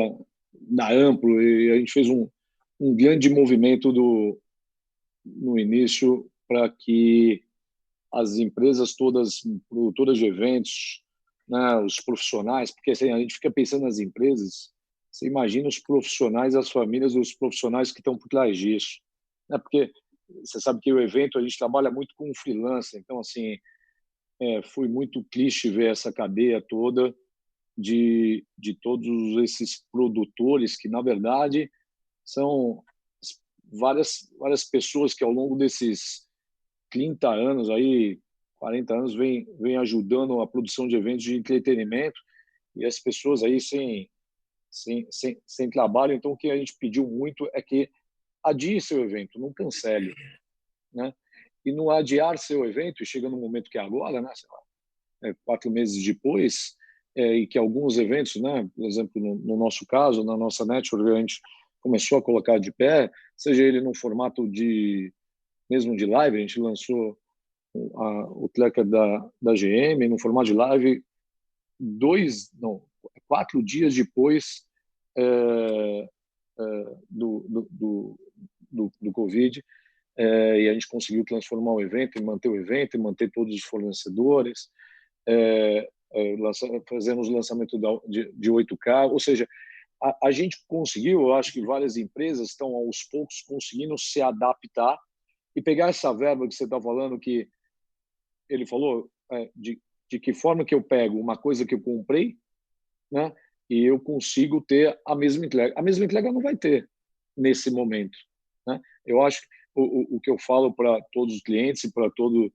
da Amplo e a gente fez um grande movimento no início para que as empresas todas, produtoras de eventos, né, os profissionais, porque assim, a gente fica pensando nas empresas, você imagina os profissionais, as famílias dos profissionais que estão por trás disso. Né? Porque você sabe que o evento a gente trabalha muito com freelancer, então assim, foi muito clichê ver essa cadeia toda de todos esses produtores que, na verdade, são várias pessoas que, ao longo desses 30 anos, aí, 40 anos, vem ajudando a produção de eventos de entretenimento e as pessoas aí sem trabalho. Então, o que a gente pediu muito é que adie seu evento, não cancele, né? E no adiar seu evento, chega no momento que é agora, né? Sei lá, 4 meses depois, e que alguns eventos, né, por exemplo, no nosso caso, na nossa network, a gente começou a colocar de pé, seja ele no formato mesmo de live, a gente lançou o tracker da GM no formato de live 4 dias depois do Covid, e a gente conseguiu transformar o evento e manter todos os fornecedores, fazemos o lançamento de 8K, ou seja, a gente conseguiu, eu acho que várias empresas estão aos poucos conseguindo se adaptar e pegar essa verba que você está falando, que ele falou, de que forma que eu pego uma coisa que eu comprei, né, e eu consigo ter a mesma entrega. A mesma entrega não vai ter nesse momento, né? Eu acho que o que eu falo para todos os clientes e para todos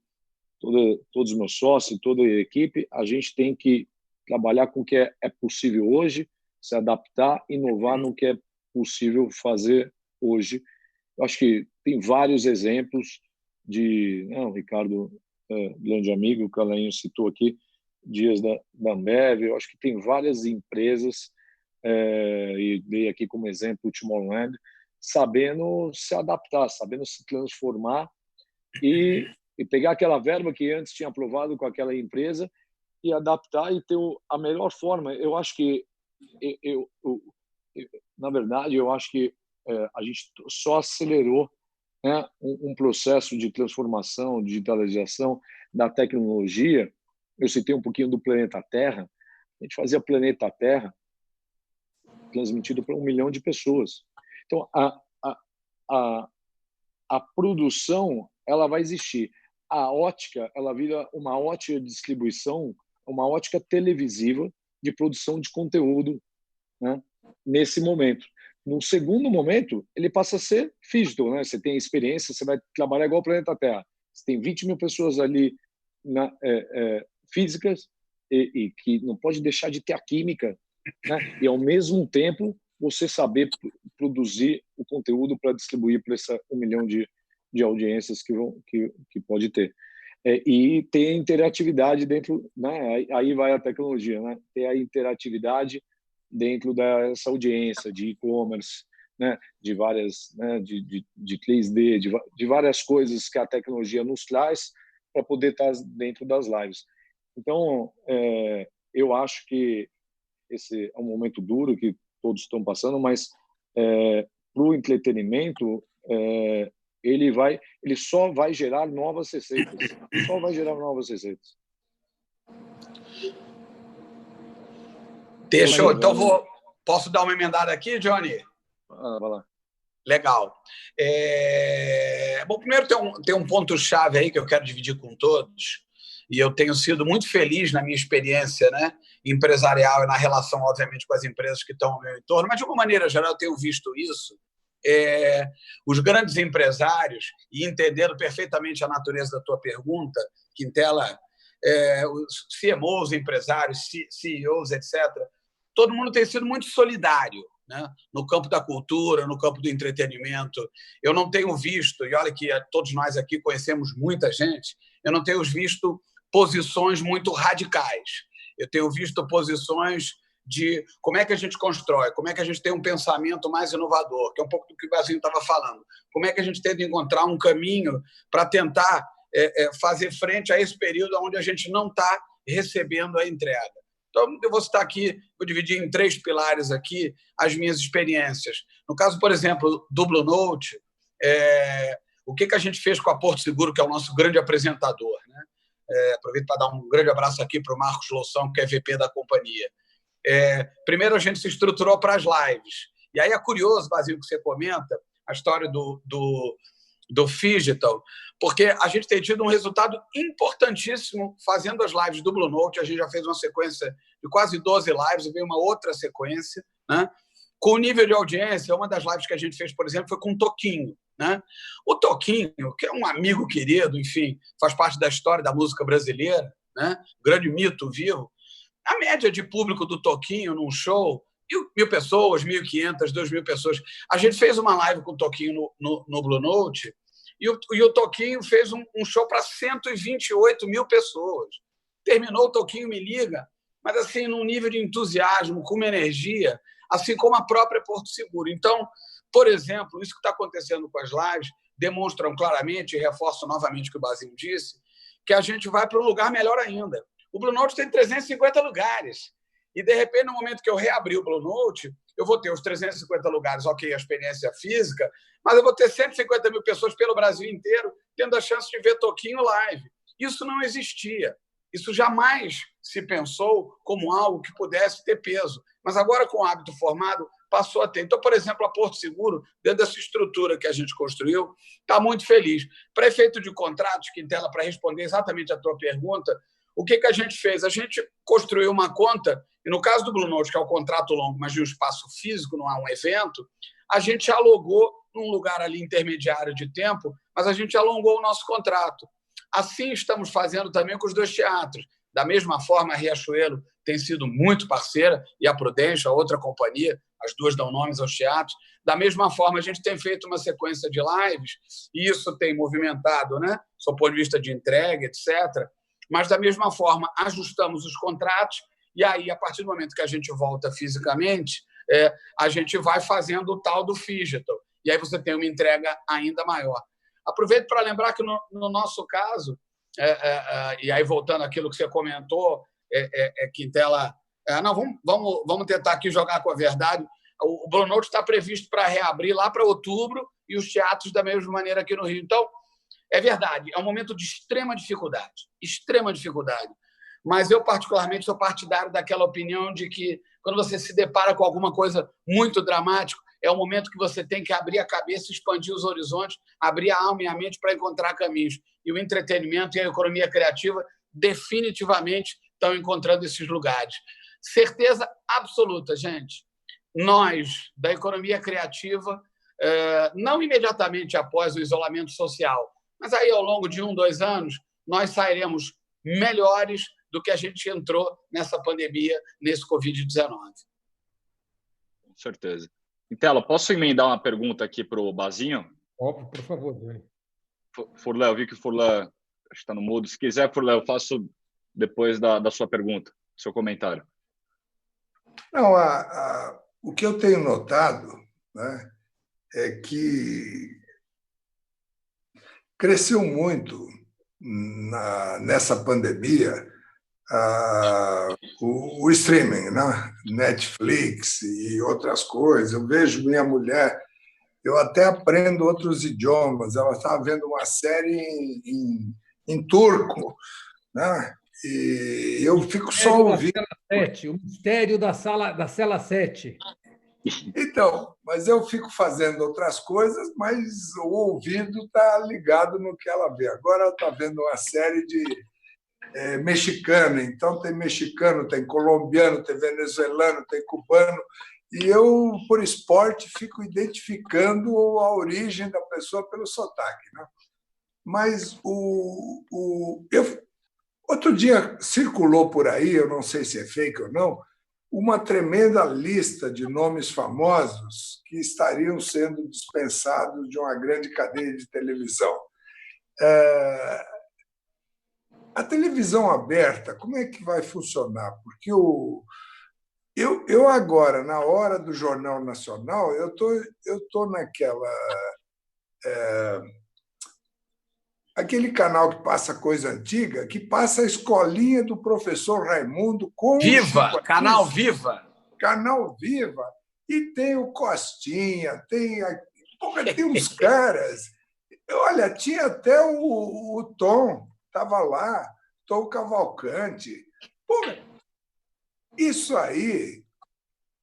os meus sócios, toda a equipe, a gente tem que trabalhar com o que é possível hoje, se adaptar, inovar no que é possível fazer hoje. Eu acho que tem vários exemplos o Ricardo, grande amigo, o Calainho citou aqui, dias da Ambev, eu acho que tem várias empresas, e dei aqui como exemplo o Tomorrowland, sabendo se adaptar, sabendo se transformar e pegar aquela verba que antes tinha aprovado com aquela empresa e adaptar e ter a melhor forma. Eu acho que, na verdade, eu acho que a gente só acelerou, né, um processo de transformação, digitalização da tecnologia. Eu citei um pouquinho do planeta Terra. A gente fazia planeta Terra transmitido para 1 milhão de pessoas. Então, a produção ela vai existir. A ótica ela vira uma ótica de distribuição, uma ótica televisiva de produção de conteúdo, né, nesse momento. No segundo momento, ele passa a ser digital, né? Você tem experiência, você vai trabalhar igual o planeta Terra. Você tem 20 mil pessoas ali físicas e que não pode deixar de ter a química, né? E, ao mesmo tempo, você saber produzir o conteúdo para distribuir para essa 1 milhão de audiências que pode ter. E ter interatividade dentro, né? Aí vai a tecnologia, né? Ter a interatividade dentro dessa audiência de e-commerce, né? De várias, né? de 3D, de várias coisas que a tecnologia nos traz para poder estar dentro das lives. Então, eu acho que esse é um momento duro que todos estão passando, mas para o entretenimento, ele só vai gerar novas receitas. Só vai gerar novas receitas. Deixa eu, então posso dar uma emendada aqui, Johnny? Vai lá. Legal. Bom, primeiro tem um ponto-chave aí que eu quero dividir com todos, e eu tenho sido muito feliz na minha experiência, né, empresarial e na relação, obviamente, com as empresas que estão ao meu entorno, mas, de uma maneira geral, eu tenho visto isso. Os grandes empresários, e entendendo perfeitamente a natureza da tua pergunta, Quintela, os CMOs, empresários, CEOs, etc., todo mundo tem sido muito solidário, né? No campo da cultura, no campo do entretenimento. Eu não tenho visto, e olha que todos nós aqui conhecemos muita gente, eu não tenho visto posições muito radicais. Eu tenho visto posições de como é que a gente constrói, como é que a gente tem um pensamento mais inovador, que é um pouco do que o Basinho estava falando. Como é que a gente tenta encontrar um caminho para tentar fazer frente a esse período onde a gente não está recebendo a entrega. Então, eu vou citar aqui, vou dividir em 3 pilares aqui as minhas experiências. No caso, por exemplo, do Blue Note, o que a gente fez com a Porto Seguro, que é o nosso grande apresentador, né? Aproveito para dar um grande abraço aqui para o Marcos Loução, que é VP da companhia. Primeiro, a gente se estruturou para as lives. E aí é curioso, Basil, que você comenta a história do Phygital, porque a gente tem tido um resultado importantíssimo fazendo as lives do Blue Note. A gente já fez uma sequência de quase 12 lives e veio uma outra sequência, né? Com o nível de audiência. Uma das lives que a gente fez, por exemplo, foi com o Toquinho, né? O Toquinho, que é um amigo querido, enfim, faz parte da história da música brasileira, né? Grande mito vivo. A média de público do Toquinho num show, 1.000 pessoas, 1.500, 2.000 pessoas. A gente fez uma live com o Toquinho no Blue Note e o Toquinho fez um show para 128 mil pessoas. Terminou, o Toquinho me liga, mas assim, num nível de entusiasmo, com uma energia, assim como a própria Porto Seguro. Então, por exemplo, isso que está acontecendo com as lives demonstram claramente, e reforço novamente o que o Basinho disse, que a gente vai para um lugar melhor ainda. O Blue Note tem 350 lugares. E, de repente, no momento que eu reabrir o Blue Note, eu vou ter os 350 lugares, ok, a experiência física, mas eu vou ter 150 mil pessoas pelo Brasil inteiro tendo a chance de ver Toquinho live. Isso não existia. Isso jamais se pensou como algo que pudesse ter peso. Mas agora, com o hábito formado, passou a ter. Então, por exemplo, a Porto Seguro, dentro dessa estrutura que a gente construiu, está muito feliz. Para efeito de contratos, Quintela, para responder exatamente a tua pergunta, o que a gente fez? A gente construiu uma conta, e no caso do Blue Note, que é o contrato longo, mas de um espaço físico, não é um evento, a gente alugou num lugar ali intermediário de tempo, mas a gente alongou o nosso contrato. Assim estamos fazendo também com os 2 teatros. Da mesma forma, a Riachuelo tem sido muito parceira, e a Prudência, a outra companhia, as duas dão nomes aos teatros. Da mesma forma, a gente tem feito uma sequência de lives, e isso tem movimentado, né, do ponto de vista de entrega, etc., mas, da mesma forma, ajustamos os contratos e aí, a partir do momento que a gente volta fisicamente, a gente vai fazendo o tal do Phygital. e aí você tem uma entrega ainda maior. Aproveito para lembrar que, no nosso caso, e aí voltando àquilo que você comentou, Quintela, não, vamos tentar aqui jogar com a verdade. O Blue Note está previsto para reabrir lá para outubro e os teatros da mesma maneira aqui no Rio. Então, é verdade, é um momento de extrema dificuldade. Mas eu, particularmente, sou partidário daquela opinião de que, quando você se depara com alguma coisa muito dramática, é o momento que você tem que abrir a cabeça, expandir os horizontes, abrir a alma e a mente para encontrar caminhos. E o entretenimento e a economia criativa definitivamente estão encontrando esses lugares. Certeza absoluta, gente. Nós, da economia criativa, não imediatamente após o isolamento social, mas aí, ao longo de 1, 2 anos, nós sairemos melhores do que a gente entrou nessa pandemia, nesse Covid-19. Com certeza. Quintela, posso emendar uma pergunta aqui para o Bazinho? Óbvio, por favor, Johnny. Furlan, eu vi que o Furlan está no mudo. Se quiser, Furlan, eu faço depois da sua pergunta, seu comentário. Não, o que eu tenho notado, né, é que cresceu muito nessa pandemia o streaming, né? Netflix e outras coisas. Eu vejo minha mulher, eu até aprendo outros idiomas. Ela estava vendo uma série em turco, né? E eu fico só ouvindo. O mistério da cela 7. Então, mas eu fico fazendo outras coisas, mas o ouvido está ligado no que ela vê. Agora ela está vendo uma série de mexicana, então tem mexicano, tem colombiano, tem venezuelano, tem cubano, e eu, por esporte, fico identificando a origem da pessoa pelo sotaque, né? Mas outro dia circulou por aí, eu não sei se é fake ou não, uma tremenda lista de nomes famosos que estariam sendo dispensados de uma grande cadeia de televisão. A televisão aberta, como é que vai funcionar? Porque eu agora, na hora do Jornal Nacional, eu tô naquela... aquele canal que passa coisa antiga, que passa a escolinha do professor Raimundo com... Viva! Canal Viva! Canal Viva! E tem o Costinha, tem uns caras... Olha, tinha até o Tom, estava lá, Tom Cavalcante. Pô, isso aí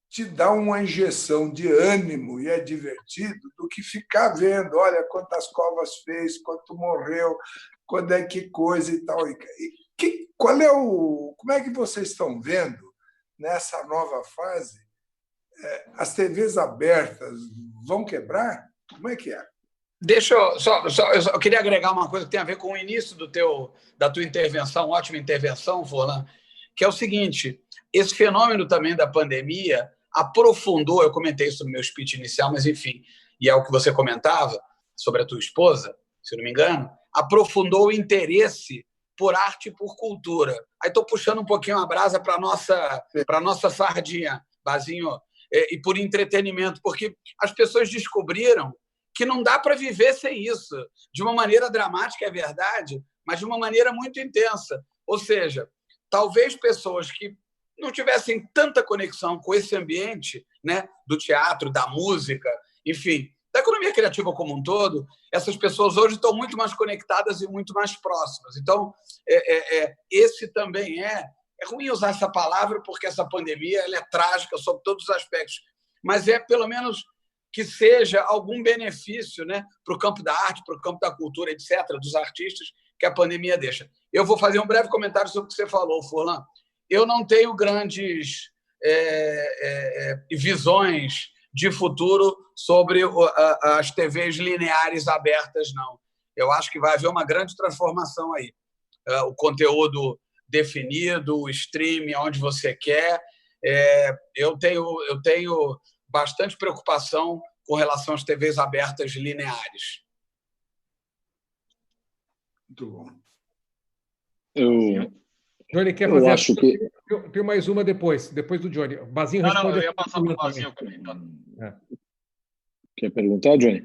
te dá uma injeção de ânimo e é divertido do que ficar vendo, olha quantas covas fez, quanto morreu, quando é que coisa e tal. Como é que vocês estão vendo nessa nova fase? As TVs abertas vão quebrar? Como é que é? Deixa eu queria agregar uma coisa que tem a ver com o início da tua intervenção, ótima intervenção, Furlan, que é o seguinte: esse fenômeno também da pandemia aprofundou, eu comentei isso no meu speech inicial, mas enfim, e é o que você comentava sobre a tua esposa, se eu não me engano, aprofundou o interesse por arte e por cultura. Aí estou puxando um pouquinho a brasa para a nossa sardinha, Bazinho, e por entretenimento, porque as pessoas descobriram que não dá para viver sem isso, de uma maneira dramática, é verdade, mas de uma maneira muito intensa. Ou seja, talvez pessoas que não tivessem tanta conexão com esse ambiente, né, do teatro, da música, enfim, da economia criativa como um todo, essas pessoas hoje estão muito mais conectadas e muito mais próximas. Então, esse também é ruim usar essa palavra, porque essa pandemia ela é trágica sob todos os aspectos, mas pelo menos que seja algum benefício, né, para o campo da arte, para o campo da cultura, etc., dos artistas, que a pandemia deixa. Eu vou fazer um breve comentário sobre o que você falou, Furlan. Eu não tenho grandes visões de futuro sobre as TVs lineares abertas, não. Eu acho que vai haver uma grande transformação aí. O conteúdo definido, o streaming onde você quer. Eu tenho bastante preocupação com relação às TVs abertas lineares. Muito bom. Johnny quer fazer... Acho que... Eu tenho mais uma depois do Johnny. O Bazinho responde... eu ia passar para o Bazinho também. Tá? Quer perguntar, Johnny?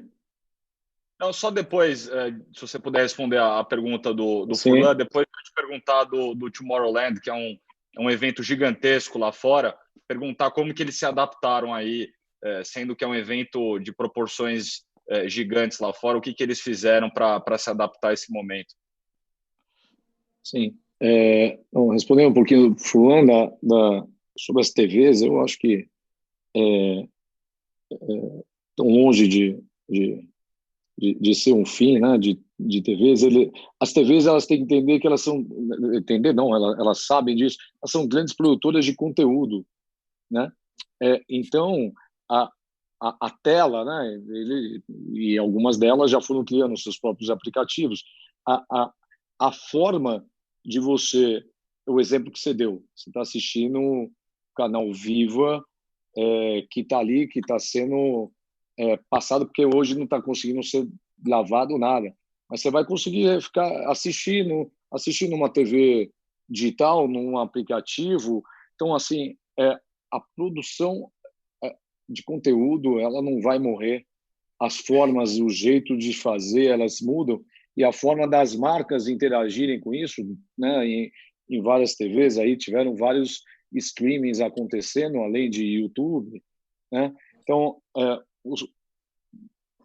Não, só depois, se você puder responder a pergunta do Sim. Furlan, depois eu te perguntar do Tomorrowland, que é um evento gigantesco lá fora, perguntar como que eles se adaptaram aí, sendo que é um evento de proporções gigantes lá fora, o que eles fizeram para se adaptar a esse momento? Sim. Respondendo um pouquinho do Furlan sobre as TVs, eu acho que tão longe de ser um fim, né, de TVs. As TVs, elas têm que entender que elas são... Entender não, elas sabem disso. Elas são grandes produtoras de conteúdo, né? Então, a tela, né, e algumas delas já foram criando seus próprios aplicativos. A forma de você... O exemplo que você deu, você está assistindo o canal Viva, que está ali, que está sendo passado, porque hoje não está conseguindo ser gravado nada. Mas você vai conseguir ficar assistindo uma TV digital, num aplicativo. Então, assim, a produção de conteúdo, ela não vai morrer. As formas, o jeito de fazer, elas mudam. E a forma das marcas interagirem com isso, né, em várias TVs, aí tiveram vários streamings acontecendo, além de YouTube, né? Então,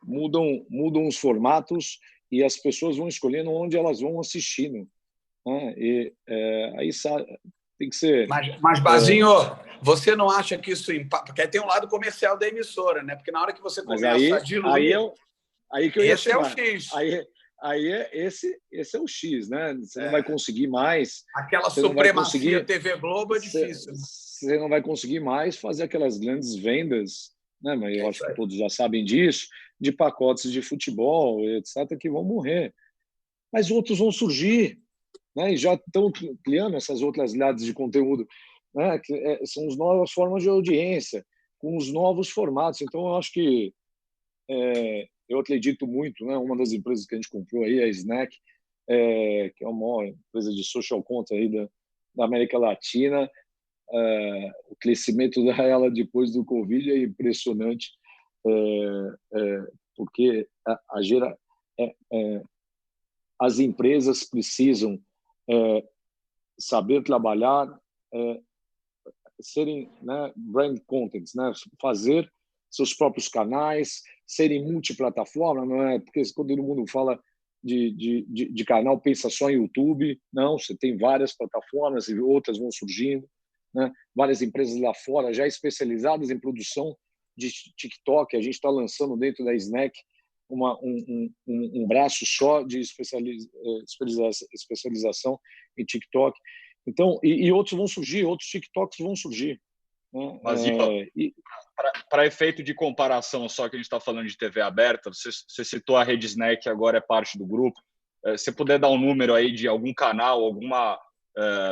mudam os formatos e as pessoas vão escolhendo onde elas vão assistindo, né? E aí tem que ser... Mas Bazinho, você não acha que isso impacta? Porque aí tem um lado comercial da emissora, né? Porque na hora que você começa a diluir... Aí que eu ia esse é o chegar. X. Esse é o X, né? Você não vai conseguir mais... Aquela supremacia TV Globo é difícil. Você não vai conseguir mais fazer aquelas grandes vendas, né? Mas eu acho que todos já sabem disso, de pacotes de futebol, etc., que vão morrer. Mas outros vão surgir, né? E já estão criando essas outras grades de conteúdo, né? Que são as novas formas de audiência, com os novos formatos. Então, eu acho que eu acredito muito, né? Uma das empresas que a gente comprou aí é a Snack, que é uma maior empresa de social content aí da América Latina. O crescimento dela depois do Covid é impressionante, porque as empresas precisam saber trabalhar, serem, né, brand contents, né, fazer seus próprios canais, serem multiplataforma, não é? Porque quando todo mundo fala de canal, pensa só em YouTube. Não, você tem várias plataformas e outras vão surgindo, né? Várias empresas lá fora já especializadas em produção de TikTok. A gente está lançando dentro da Snack um braço só de especialização em TikTok. Então, e outros vão surgir, outros TikToks vão surgir, né? Mas para efeito de comparação, só que a gente está falando de TV aberta, você citou a Rede Snack, agora é parte do grupo. Se puder dar um número aí de algum canal, alguma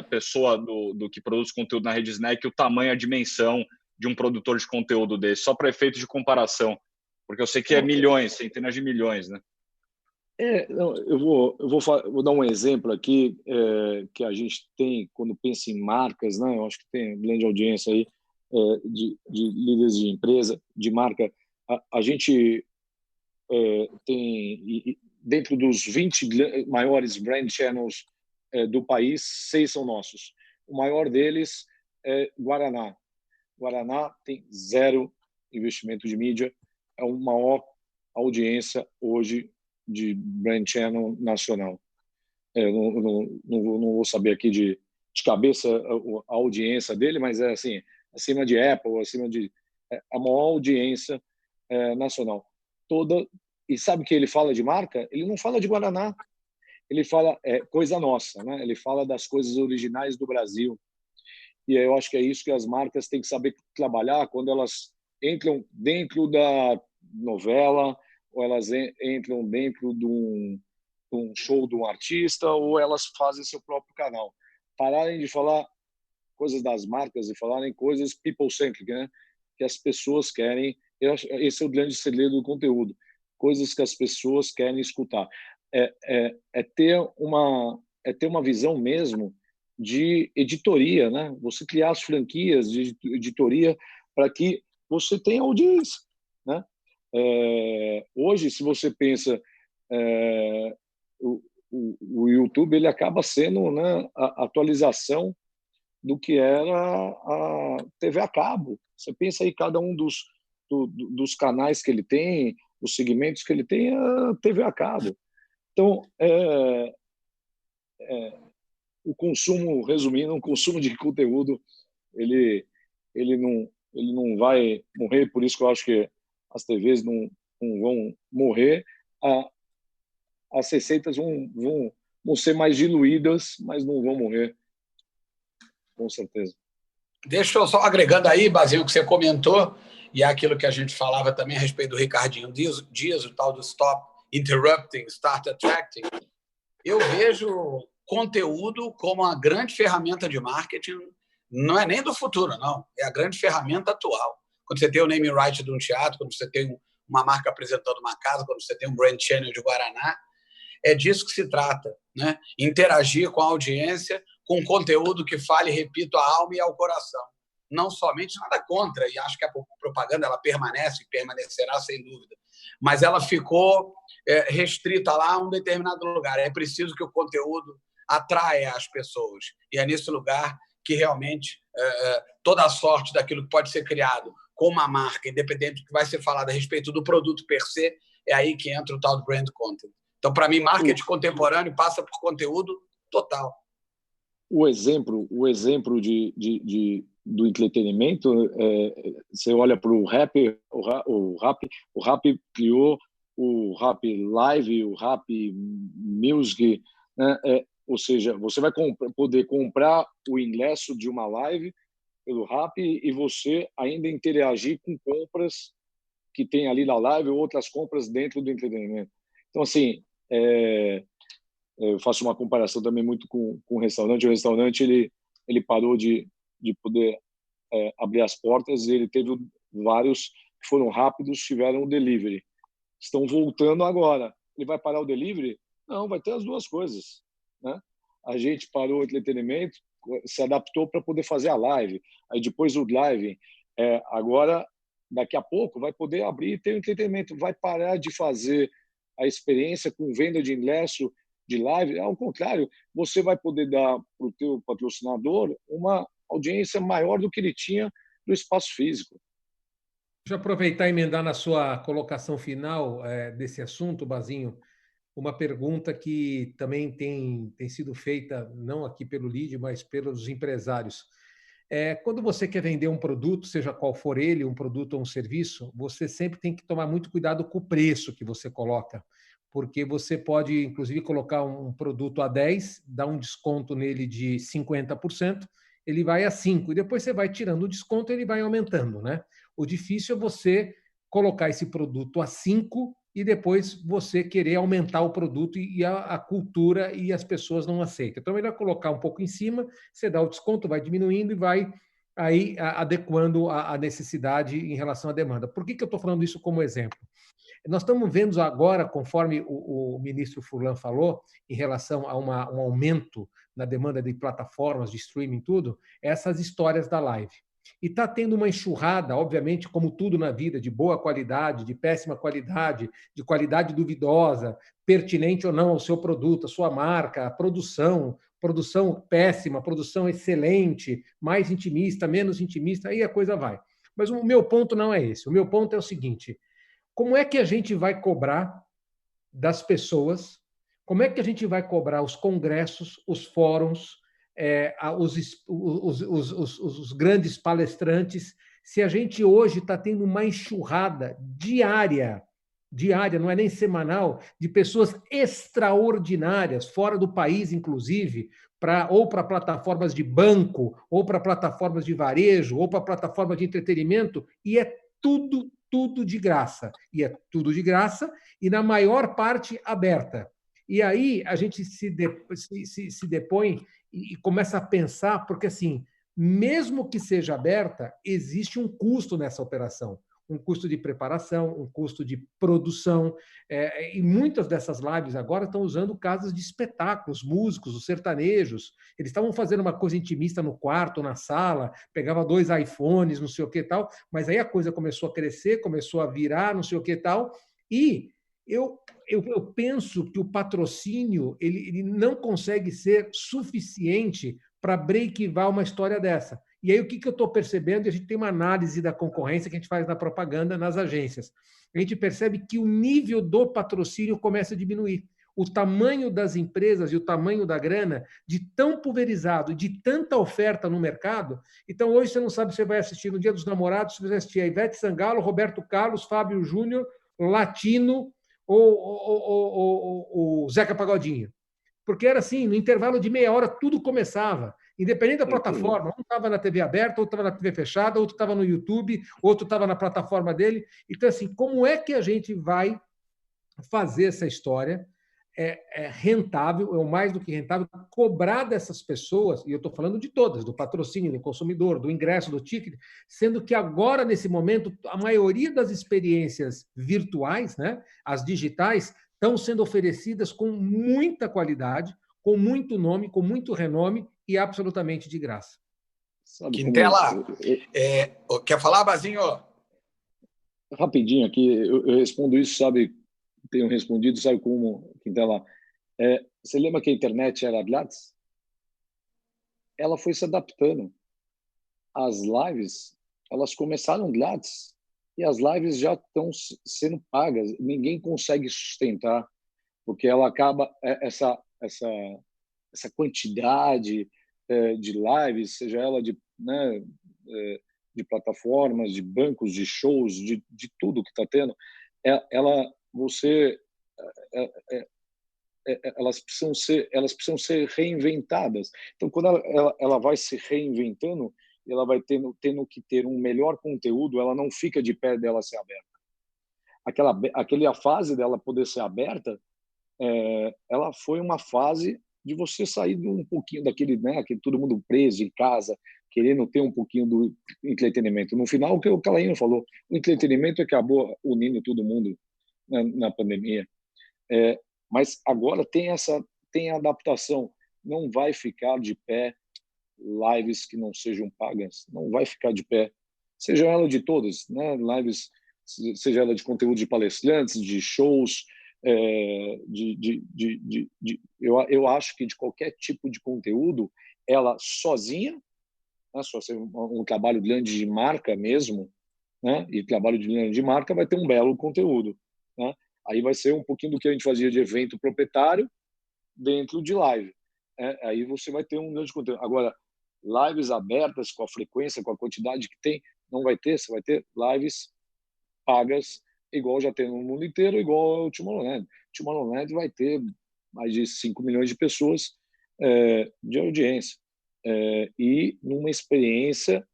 pessoa do que produz conteúdo na Rede Snack, o tamanho, a dimensão de um produtor de conteúdo desse, só para efeito de comparação, porque eu sei que é milhões, centenas de milhões, né? Eu vou dar um exemplo aqui que a gente tem quando pensa em marcas, né? Eu acho que tem grande audiência aí de líderes de empresa, de marca. A gente tem, dentro dos 20 maiores brand channels do país, 6 são nossos. O maior deles é Guaraná. Guaraná tem 0 investimento de mídia, é a maior audiência hoje de brand channel nacional. Não vou saber aqui de cabeça a audiência dele, mas é assim, acima de Apple, acima de a maior audiência nacional. E sabe que ele fala de marca? Ele não fala de Guaraná. Ele fala coisa nossa, né? Ele fala das coisas originais do Brasil. E eu acho que é isso que as marcas têm que saber trabalhar quando elas entram dentro da novela, ou elas entram dentro de um show de um artista, ou elas fazem seu próprio canal. Pararem de falar coisas das marcas e falarem coisas people-centric, né? Que as pessoas querem. Esse é o grande segredo do conteúdo. Coisas que as pessoas querem escutar. Ter uma visão mesmo de editoria, né? Você criar as franquias de editoria para que você tenha audiência, né? Hoje, se você pensa, o YouTube ele acaba sendo, né, a atualização do que era a TV a cabo. Você pensa aí cada um dos canais que ele tem, os segmentos que ele tem, é a TV a cabo. Então, o consumo, resumindo, o consumo de conteúdo, ele não vai morrer, por isso que eu acho que as TVs não vão morrer. As receitas vão ser mais diluídas, mas não vão morrer, com certeza. Deixa eu só agregando aí, Basil, que você comentou, e é aquilo que a gente falava também a respeito do Ricardinho Dias, o tal do Stop Interrupting, Start Attracting. Eu vejo conteúdo como uma grande ferramenta de marketing, não é nem do futuro, não, é a grande ferramenta atual. Quando você tem o name right de um teatro, quando você tem uma marca apresentando uma casa, quando você tem um brand channel de Guaraná, é disso que se trata, né? Interagir com a audiência, com conteúdo que fale, repito, à alma e ao coração. Não somente, nada contra, e acho que a propaganda ela permanece e permanecerá sem dúvida, mas ela ficou restrita lá a um determinado lugar. É preciso que o conteúdo atraia as pessoas, e é nesse lugar que realmente toda a sorte daquilo que pode ser criado com uma marca, independente do que vai ser falado a respeito do produto per se, é aí que entra o tal do brand content. Então, para mim, marketing contemporâneo passa por conteúdo total. O exemplo do entretenimento, você olha para o rap, o rap criou o rap live, o rap music, né? Ou seja, você vai poder comprar o ingresso de uma live pelo rap e você ainda interagir com compras que tem ali na live ou outras compras dentro do entretenimento. Então, assim, eu faço uma comparação também muito com o restaurante. O restaurante ele parou de poder abrir as portas e ele teve vários que foram rápidos, tiveram o delivery. Estão voltando agora. Ele vai parar o delivery? Não, vai ter as duas coisas, né? A gente parou o entretenimento, se adaptou para poder fazer a live. Aí depois o live, agora, daqui a pouco, vai poder abrir e ter o entretenimento. Vai parar de fazer a experiência com venda de ingresso de live. Ao contrário, você vai poder dar para o teu patrocinador uma audiência maior do que ele tinha no espaço físico. Deixa eu aproveitar e emendar na sua colocação final desse assunto, Bazinho, uma pergunta que também tem sido feita, não aqui pelo LEAD, mas pelos empresários. Quando você quer vender um produto, seja qual for ele, um produto ou um serviço, você sempre tem que tomar muito cuidado com o preço que você coloca, porque você pode, inclusive, colocar um produto a 10, dar um desconto nele de 50%, ele vai a 5%, e depois você vai tirando o desconto e ele vai aumentando, né? O difícil é você colocar esse produto a 5% e depois você querer aumentar o produto e a cultura e as pessoas não aceitam. Então, é melhor colocar um pouco em cima, você dá o desconto, vai diminuindo e vai aí adequando a necessidade em relação à demanda. Por que eu estou falando isso como exemplo? Nós estamos vendo agora, conforme o ministro Furlan falou, em relação a um aumento na demanda de plataformas de streaming, tudo, essas histórias da live. E está tendo uma enxurrada, obviamente, como tudo na vida, de boa qualidade, de péssima qualidade, de qualidade duvidosa, pertinente ou não ao seu produto, à sua marca, a produção péssima, produção excelente, mais intimista, menos intimista, aí a coisa vai. Mas o meu ponto não é esse. O meu ponto é o seguinte: como é que a gente vai cobrar das pessoas? Como é que a gente vai cobrar os congressos, os fóruns, os grandes palestrantes, se a gente hoje está tendo uma enxurrada diária, não é nem semanal, de pessoas extraordinárias, fora do país, inclusive, ou para plataformas de banco, ou para plataformas de varejo, ou para plataformas de entretenimento, e é tudo de graça. E é tudo de graça e, na maior parte, aberta. E aí a gente se depõe e começa a pensar, porque, assim, mesmo que seja aberta, existe um custo nessa operação. um custo de preparação, um custo de produção. E muitas dessas lives agora estão usando casas de espetáculos, músicos, os sertanejos. Eles estavam fazendo uma coisa intimista no quarto, na sala, pegava 2 iPhones, não sei o que e tal, mas aí a coisa começou a crescer, começou a virar, não sei o que e tal, e eu penso que o patrocínio ele não consegue ser suficiente para breakivar uma história dessa. E aí o que eu estou percebendo? A gente tem uma análise da concorrência que a gente faz na propaganda, nas agências. A gente percebe que o nível do patrocínio começa a diminuir. O tamanho das empresas e o tamanho da grana, de tão pulverizado, de tanta oferta no mercado. Então, hoje você não sabe se você vai assistir no Dia dos Namorados, se você vai assistir a Ivete Sangalo, Roberto Carlos, Fábio Júnior, Latino ou Zeca Pagodinho. Porque era assim, no intervalo de meia hora, tudo começava. Independente da plataforma, um estava na TV aberta, outro estava na TV fechada, outro estava no YouTube, outro estava na plataforma dele. Então, assim, como é que a gente vai fazer essa história rentável, ou mais do que rentável, cobrar dessas pessoas, e eu estou falando de todas, do patrocínio, do consumidor, do ingresso, do ticket, sendo que agora, nesse momento, a maioria das experiências virtuais, né, as digitais, estão sendo oferecidas com muita qualidade, com muito nome, com muito renome e absolutamente de graça. Quintela, quer falar, Bazinho? Rapidinho aqui, eu respondo isso, sabe? Tenho respondido, sabe como, Quintela? Você lembra que a internet era grátis? Ela foi se adaptando. As lives, elas começaram grátis e as lives já estão sendo pagas. Ninguém consegue sustentar, porque ela acaba essa quantidade de lives, seja ela de plataformas, de bancos, de shows, de tudo que está tendo, elas precisam ser reinventadas. Então, quando ela vai se reinventando, ela vai tendo que ter um melhor conteúdo, ela não fica de pé dela ser aberta. Aquela fase dela poder ser aberta, ela foi uma fase de você sair um pouquinho daquele, né, aquele todo mundo preso em casa, querendo ter um pouquinho do entretenimento. No final, o que o Calainho falou, o entretenimento acabou unindo todo mundo na pandemia. Mas agora tem a adaptação. Não vai ficar de pé lives que não sejam pagas. Não vai ficar de pé. Seja ela de todas, né? Lives, seja ela de conteúdo de palestrantes, de shows, eu acho que de qualquer tipo de conteúdo, ela sozinha, né, só ser um trabalho grande de marca mesmo, né, e trabalho de marca vai ter um belo conteúdo, né? Aí vai ser um pouquinho do que a gente fazia de evento proprietário dentro de live, né? Aí você vai ter um grande conteúdo. Agora, lives abertas com a frequência, com a quantidade que tem, não vai ter. Você vai ter lives pagas igual já tem no mundo inteiro, igual o Tomorrowland. Tomorrowland vai ter mais de 5 milhões de pessoas de audiência e numa experiência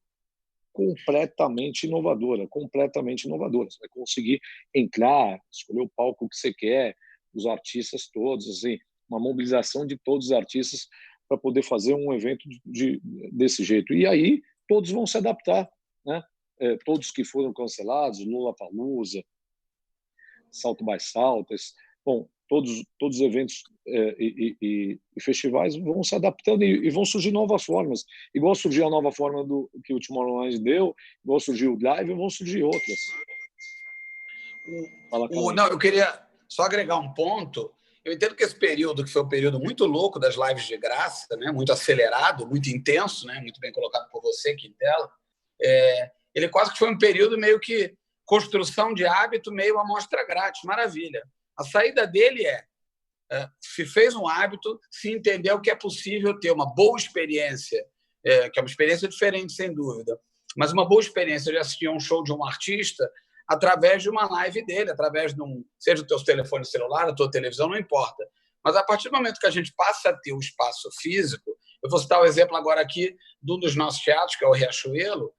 completamente inovadora. Você vai conseguir entrar, escolher o palco que você quer, os artistas todos, assim, uma mobilização de todos os artistas para poder fazer um evento desse jeito. E aí todos vão se adaptar, né? Todos que foram cancelados, Lollapalooza, South by Southwest, bom, todos os eventos e festivais vão se adaptando e vão surgir novas formas. Igual surgiu a nova forma que o Tomorrowland deu, igual surgiu o Live, vão surgir outras. Não, eu queria só agregar um ponto. Eu entendo que esse período, que foi um período muito louco das lives de graça, né, muito acelerado, muito intenso, né, muito bem colocado por você, Quintela, ele quase que foi um período meio que construção de hábito, meio amostra grátis, maravilha. A saída dele se fez um hábito, se entendeu que é possível ter uma boa experiência, que é uma experiência diferente, sem dúvida, mas uma boa experiência de assistir a um show de um artista através de uma live dele, através de seja o teu telefone celular, a tua televisão, não importa. Mas a partir do momento que a gente passa a ter o espaço físico, eu vou citar o exemplo agora aqui de um dos nossos teatros, que é o Riachuelo,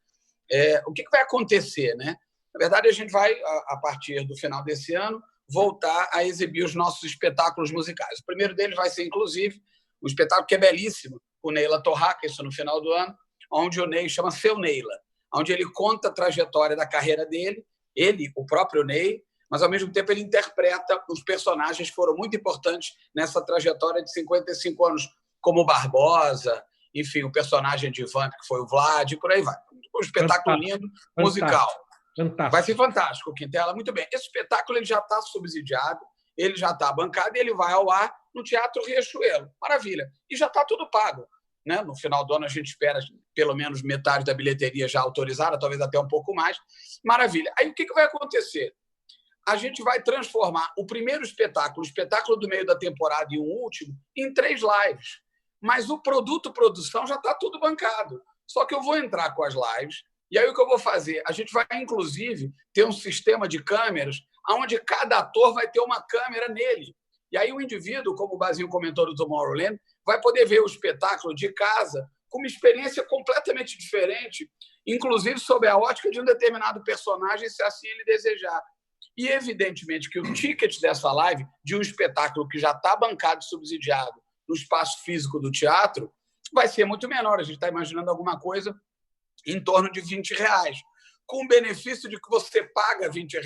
o que vai acontecer, né? Na verdade, a gente vai, a partir do final desse ano, voltar a exibir os nossos espetáculos musicais. O primeiro deles vai ser, inclusive, um espetáculo que é belíssimo, o Neila Torraca, isso no final do ano, onde o Ney chama Seu Neila, onde ele conta a trajetória da carreira dele ele, o próprio Ney, mas, ao mesmo tempo, ele interpreta os personagens que foram muito importantes nessa trajetória de 55 anos, como o Barbosa, enfim, o personagem de Vamp, que foi o Vlad, e por aí vai. Um espetáculo lindo, musical. Fantástico. Vai ser fantástico, Quintela. Muito bem. Esse espetáculo ele já está subsidiado, ele já está bancado e ele vai ao ar no Teatro Riachuelo. Maravilha. E já está tudo pago. Né? No final do ano, a gente espera pelo menos metade da bilheteria já autorizada, talvez até um pouco mais. Maravilha. Aí o que vai acontecer? A gente vai transformar o primeiro espetáculo, o espetáculo do meio da temporada e o último, em 3 lives. Mas o produção já está tudo bancado. Só que eu vou entrar com as lives, e aí o que eu vou fazer? A gente vai, inclusive, ter um sistema de câmeras onde cada ator vai ter uma câmera nele. E aí o indivíduo, como o Basinho comentou do Tomorrowland, vai poder ver o espetáculo de casa com uma experiência completamente diferente, inclusive sob a ótica de um determinado personagem, se assim ele desejar. E, evidentemente, que o ticket dessa live, de um espetáculo que já está bancado e subsidiado no espaço físico do teatro, vai ser muito menor. A gente está imaginando alguma coisa em torno de R$20, com o benefício de que você paga R$20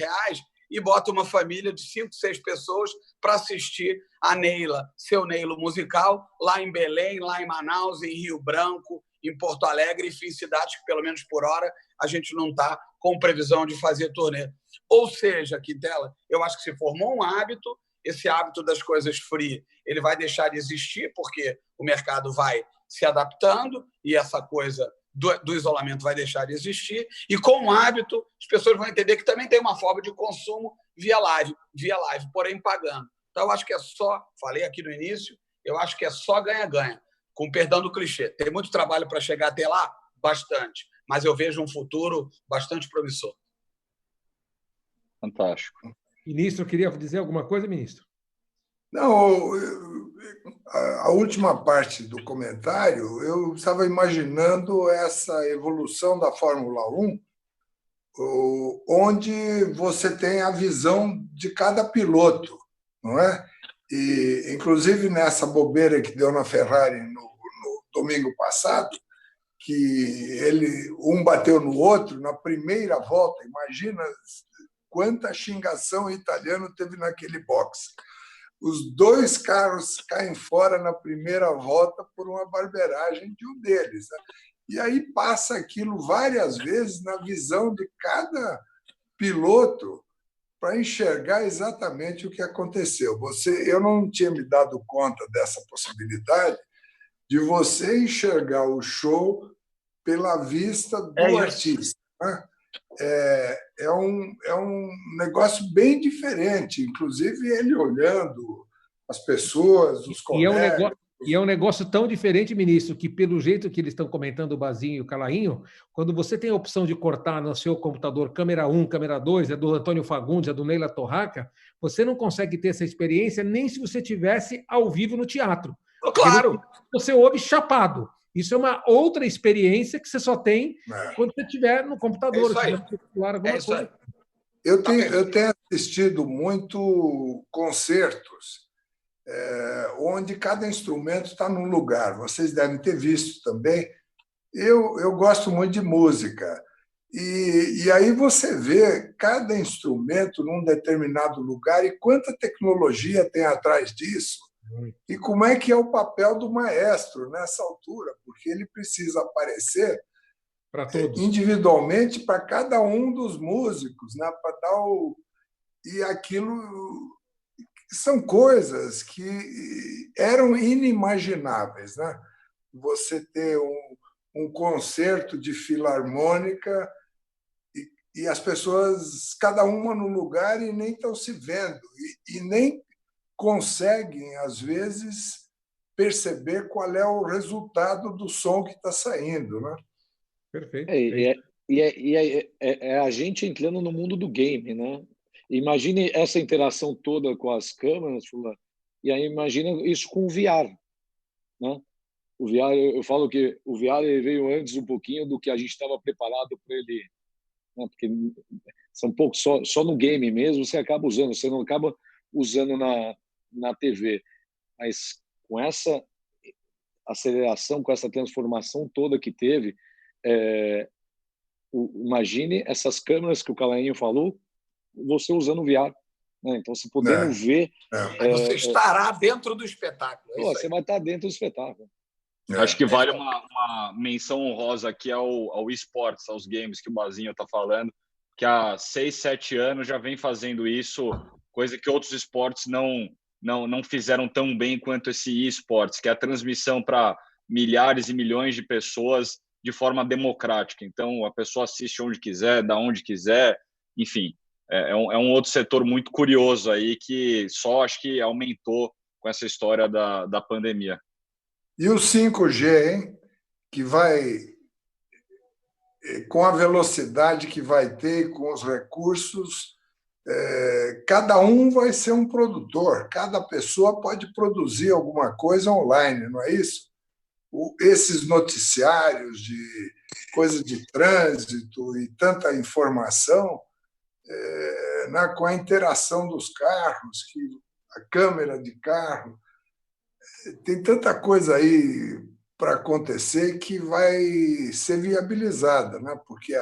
e bota uma família de 5, 6 pessoas para assistir a Neila, seu Neilo musical, lá em Belém, lá em Manaus, em Rio Branco, em Porto Alegre, enfim, cidades que, pelo menos por hora, a gente não está com previsão de fazer turnê. Ou seja, Quintela, eu acho que se formou um hábito, esse hábito das coisas free, ele vai deixar de existir, porque o mercado vai se adaptando e essa coisa do isolamento vai deixar de existir, e com o hábito as pessoas vão entender que também tem uma forma de consumo via live, porém pagando. Então, eu acho que é só, falei aqui no início, eu acho que é só ganha-ganha, com perdão do clichê. Tem muito trabalho para chegar até lá? Bastante, mas eu vejo um futuro bastante promissor. Fantástico. Ministro, queria dizer alguma coisa, ministro? Não, a última parte do comentário, eu estava imaginando essa evolução da Fórmula 1, onde você tem a visão de cada piloto, não é? E, inclusive, nessa bobeira que deu na Ferrari no domingo passado, que um bateu no outro na primeira volta, imagina quanta xingação italiano teve naquele boxe. Os 2 carros caem fora na primeira volta por uma barbeiragem de um deles. Né? E aí passa aquilo várias vezes na visão de cada piloto para enxergar exatamente o que aconteceu. Eu não tinha me dado conta dessa possibilidade de você enxergar o show pela vista do artista. Né? É um negócio bem diferente, inclusive ele olhando as pessoas, os colegas. E é um negócio tão diferente, ministro, que pelo jeito que eles estão comentando, o Basinho e o Calainho, quando você tem a opção de cortar no seu computador câmera 1, câmera 2, é do Antônio Fagundes, é do Neila Torraca, você não consegue ter essa experiência nem se você tivesse ao vivo no teatro. Claro! Você ouve chapado. Isso é uma outra experiência que você só tem quando você estiver no computador. Isso aí. Eu tenho assistido muito concertos onde cada instrumento está num lugar. Vocês devem ter visto também. Eu gosto muito de música. E aí você vê cada instrumento num determinado lugar e quanta tecnologia tem atrás disso. E como é que é o papel do maestro nessa altura, porque ele precisa aparecer individualmente para cada um dos músicos, né? Para dar e aquilo são coisas que eram inimagináveis, né? Você ter um concerto de filarmônica e as pessoas, cada uma no lugar, e nem estão se vendo, e nem conseguem, às vezes, perceber qual é o resultado do som que está saindo. Né? Perfeito. É a gente entrando no mundo do game. Né? Imagine essa interação toda com as câmeras, e aí imagina isso com o VR. Né? O VR, eu falo que o VR veio antes um pouquinho do que a gente estava preparado para ele. Né? Porque são poucos, só no game mesmo você acaba usando, você não acaba usando na TV, mas com essa aceleração, com essa transformação toda que teve, imagine essas câmeras que o Calainho falou, você usando VR. Né? Então, você podendo ver... Você estará dentro do espetáculo. Você vai estar dentro do espetáculo. Acho que vale uma menção honrosa aqui ao esportes, aos games que o Bazinho está falando, que há 6, 7 anos já vem fazendo isso, coisa que outros esportes não fizeram tão bem quanto esse esportes, que é a transmissão para milhares e milhões de pessoas de forma democrática. Então, a pessoa assiste onde quiser, da onde quiser, enfim. É um outro setor muito curioso aí que só acho que aumentou com essa história da pandemia. E o 5G, hein? Que vai, com a velocidade que vai ter, com os recursos, cada um vai ser um produtor, cada pessoa pode produzir alguma coisa online, não é isso? Esses noticiários de coisa de trânsito e tanta informação, com a interação dos carros, a câmera de carro, tem tanta coisa aí para acontecer que vai ser viabilizada, né? Porque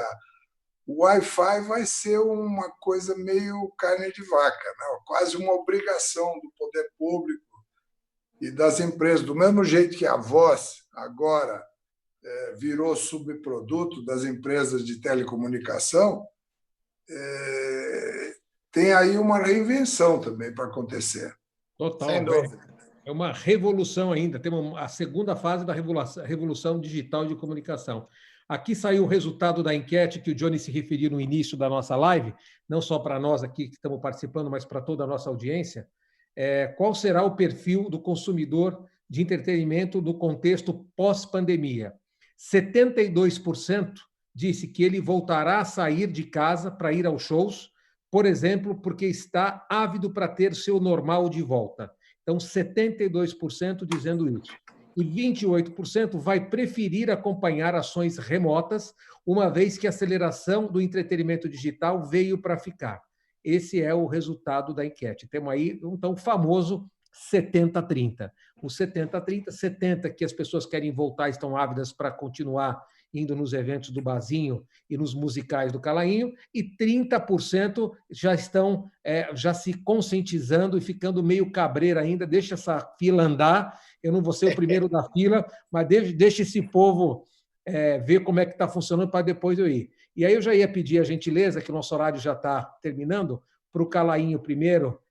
o Wi-Fi vai ser uma coisa meio carne de vaca, né? Quase uma obrigação do poder público e das empresas. Do mesmo jeito que a voz agora virou subproduto das empresas de telecomunicação, tem aí uma reinvenção também para acontecer. Total. Sem dúvida. É uma revolução ainda. Tem a segunda fase da revolução digital de comunicação. Aqui saiu o resultado da enquete que o Johnny se referiu no início da nossa live, não só para nós aqui que estamos participando, mas para toda a nossa audiência. Qual será o perfil do consumidor de entretenimento no contexto pós-pandemia? 72% disse que ele voltará a sair de casa para ir aos shows, por exemplo, porque está ávido para ter seu normal de volta. Então, 72% dizendo isso. E 28% vai preferir acompanhar ações remotas, uma vez que a aceleração do entretenimento digital veio para ficar. Esse é o resultado da enquete. Temos aí, então, o famoso 70-30. O 70-30, 70% que as pessoas querem voltar, estão ávidas para continuar indo nos eventos do Bazinho e nos musicais do Calainho, e 30% já estão já se conscientizando e ficando meio cabreiro ainda, deixa essa fila andar, eu não vou ser o primeiro da fila, mas deixa esse povo ver como é que está funcionando para depois eu ir. E aí eu já ia pedir a gentileza, que o nosso horário já está terminando, para o Calainho primeiro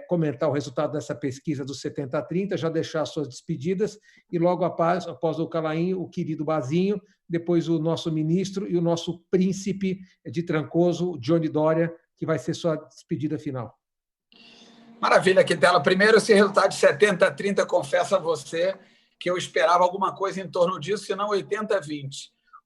comentar o resultado dessa pesquisa do 70-30, já deixar as suas despedidas, e logo após o Calainho, o querido Bazinho, depois o nosso ministro e o nosso príncipe de Trancoso, Johnny Doria, que vai ser sua despedida final. Maravilha, Quintela. Primeiro, esse resultado de 70-30, confesso a você que eu esperava alguma coisa em torno disso, se não 80-20.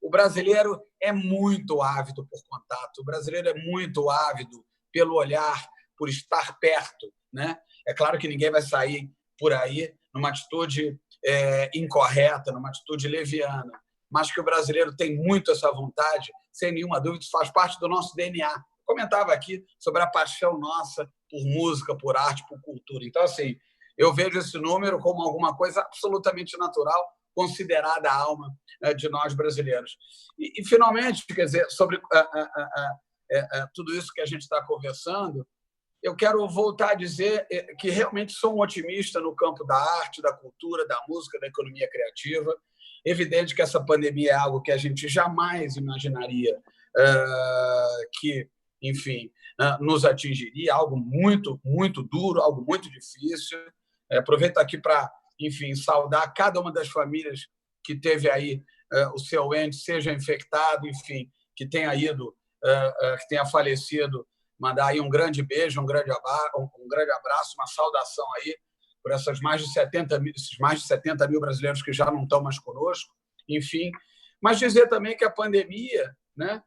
O brasileiro é muito ávido por contato, o brasileiro é muito ávido pelo olhar, por estar perto, né? É claro que ninguém vai sair por aí numa atitude incorreta, numa atitude leviana, mas que o brasileiro tem muito essa vontade, sem nenhuma dúvida, isso faz parte do nosso DNA. Eu comentava aqui sobre a paixão nossa por música, por arte, por cultura. Então, assim, eu vejo esse número como alguma coisa absolutamente natural, considerada a alma de nós brasileiros. E finalmente, quer dizer, sobre tudo isso que a gente está conversando, eu quero voltar a dizer que realmente sou um otimista no campo da arte, da cultura, da música, da economia criativa. Evidente que essa pandemia é algo que a gente jamais imaginaria que, enfim, nos atingiria, algo muito, muito duro, algo muito difícil. Aproveito aqui para, enfim, saudar cada uma das famílias que teve aí o seu ente, seja infectado, enfim, que tenha ido, que tenha falecido. Mandar aí um grande beijo, um grande abraço, uma saudação aí por esses mais de 70 mil brasileiros que já não estão mais conosco, enfim. Mas dizer também que a pandemia, né,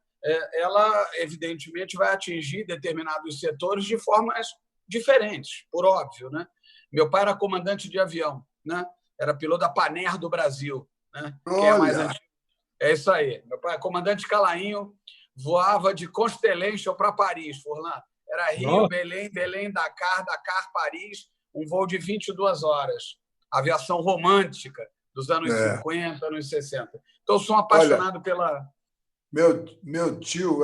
ela, evidentemente, vai atingir determinados setores de formas diferentes, por óbvio, né? Meu pai era comandante de avião, né? Era piloto da Panair do Brasil, né? Quem é mais antigo? É isso aí. Meu pai, comandante Calainho, voava de Constellation para Paris, Furlan. Era Rio, Belém, Belém, Dakar, Dakar, Paris, um voo de 22 horas. Aviação romântica dos anos 50, anos 60. Então, eu sou um apaixonado Meu tio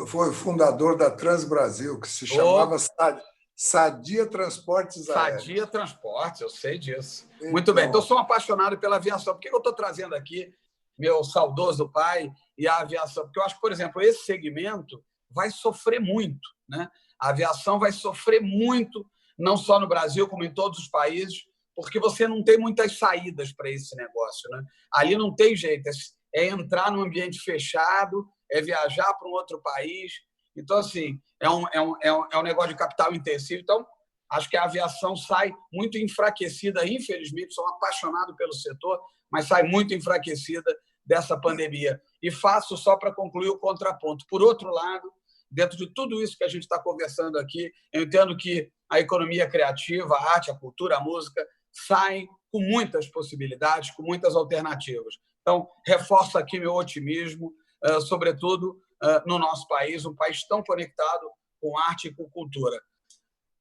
foi fundador da Transbrasil, que se chamava Sadia Transportes Aéreos. Sadia Transportes, eu sei disso. Então, muito bem. Então, eu sou um apaixonado pela aviação. Por que eu estou trazendo aqui meu saudoso pai e a aviação? Porque eu acho que, por exemplo, esse segmento vai sofrer muito, né? A aviação vai sofrer muito, não só no Brasil, como em todos os países, porque você não tem muitas saídas para esse negócio, né? Ali não tem jeito, é entrar num ambiente fechado, é viajar para um outro país. Então, assim, é um negócio de capital intensivo. Então, acho que a aviação sai muito enfraquecida, infelizmente, sou um apaixonado pelo setor, mas sai muito enfraquecida dessa pandemia. E faço, só para concluir, o contraponto. Por outro lado, dentro de tudo isso que a gente está conversando aqui, eu entendo que a economia criativa, a arte, a cultura, a música, saem com muitas possibilidades, com muitas alternativas. Então, reforço aqui meu otimismo, sobretudo no nosso país, um país tão conectado com arte e com cultura.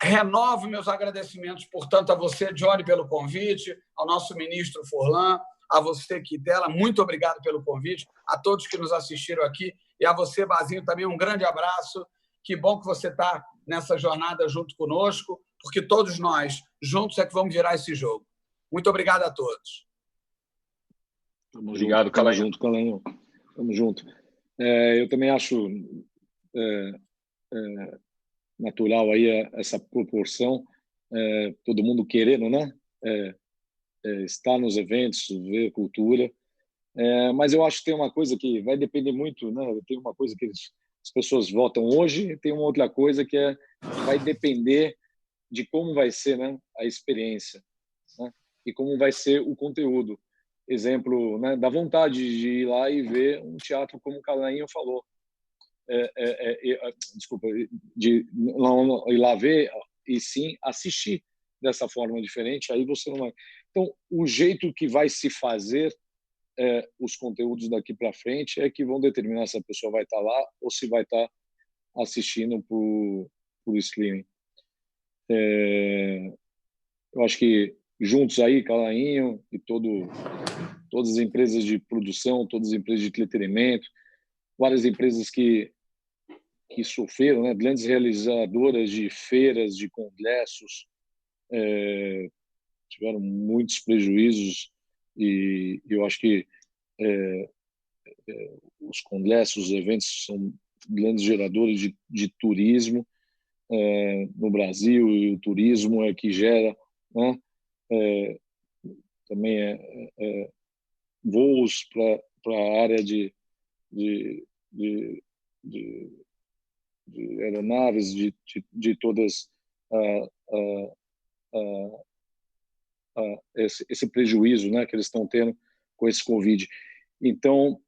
Renovo meus agradecimentos, portanto, a você, Johnny, pelo convite, ao nosso ministro Furlan, a você, Quintela, muito obrigado pelo convite, a todos que nos assistiram aqui, e a você, Bazinho, também um grande abraço. Que bom que você está nessa jornada junto conosco, porque todos nós, juntos, é que vamos virar esse jogo. Muito obrigado a todos. Obrigado, Calainho. Tamo junto. Eu também acho natural aí essa proporção, todo mundo querendo, né? Estar nos eventos, ver cultura. Mas eu acho que tem uma coisa que vai depender muito, né? Tem uma coisa que as pessoas votam hoje, e tem uma outra coisa que vai depender de como vai ser, né, a experiência, né? E como vai ser o conteúdo. Exemplo, né, da vontade de ir lá e ver um teatro como o Calainho falou. Desculpa, de não ir lá ver e sim assistir dessa forma diferente, aí você não vai. Então, o jeito que vai se fazer os conteúdos daqui para frente é que vão determinar se a pessoa vai estar lá ou se vai estar assistindo por streaming. Eu acho que juntos aí, Calainho e todas as empresas de produção, todas as empresas de entretenimento, várias empresas que sofreram, né, grandes realizadoras de feiras, de congressos, tiveram muitos prejuízos, e eu acho que os congressos, os eventos são grandes geradores de turismo no Brasil, e o turismo é que gera, né, também voos para a área de aeronaves, de todas esse prejuízo, né, que eles estão tendo com esse Covid. Então,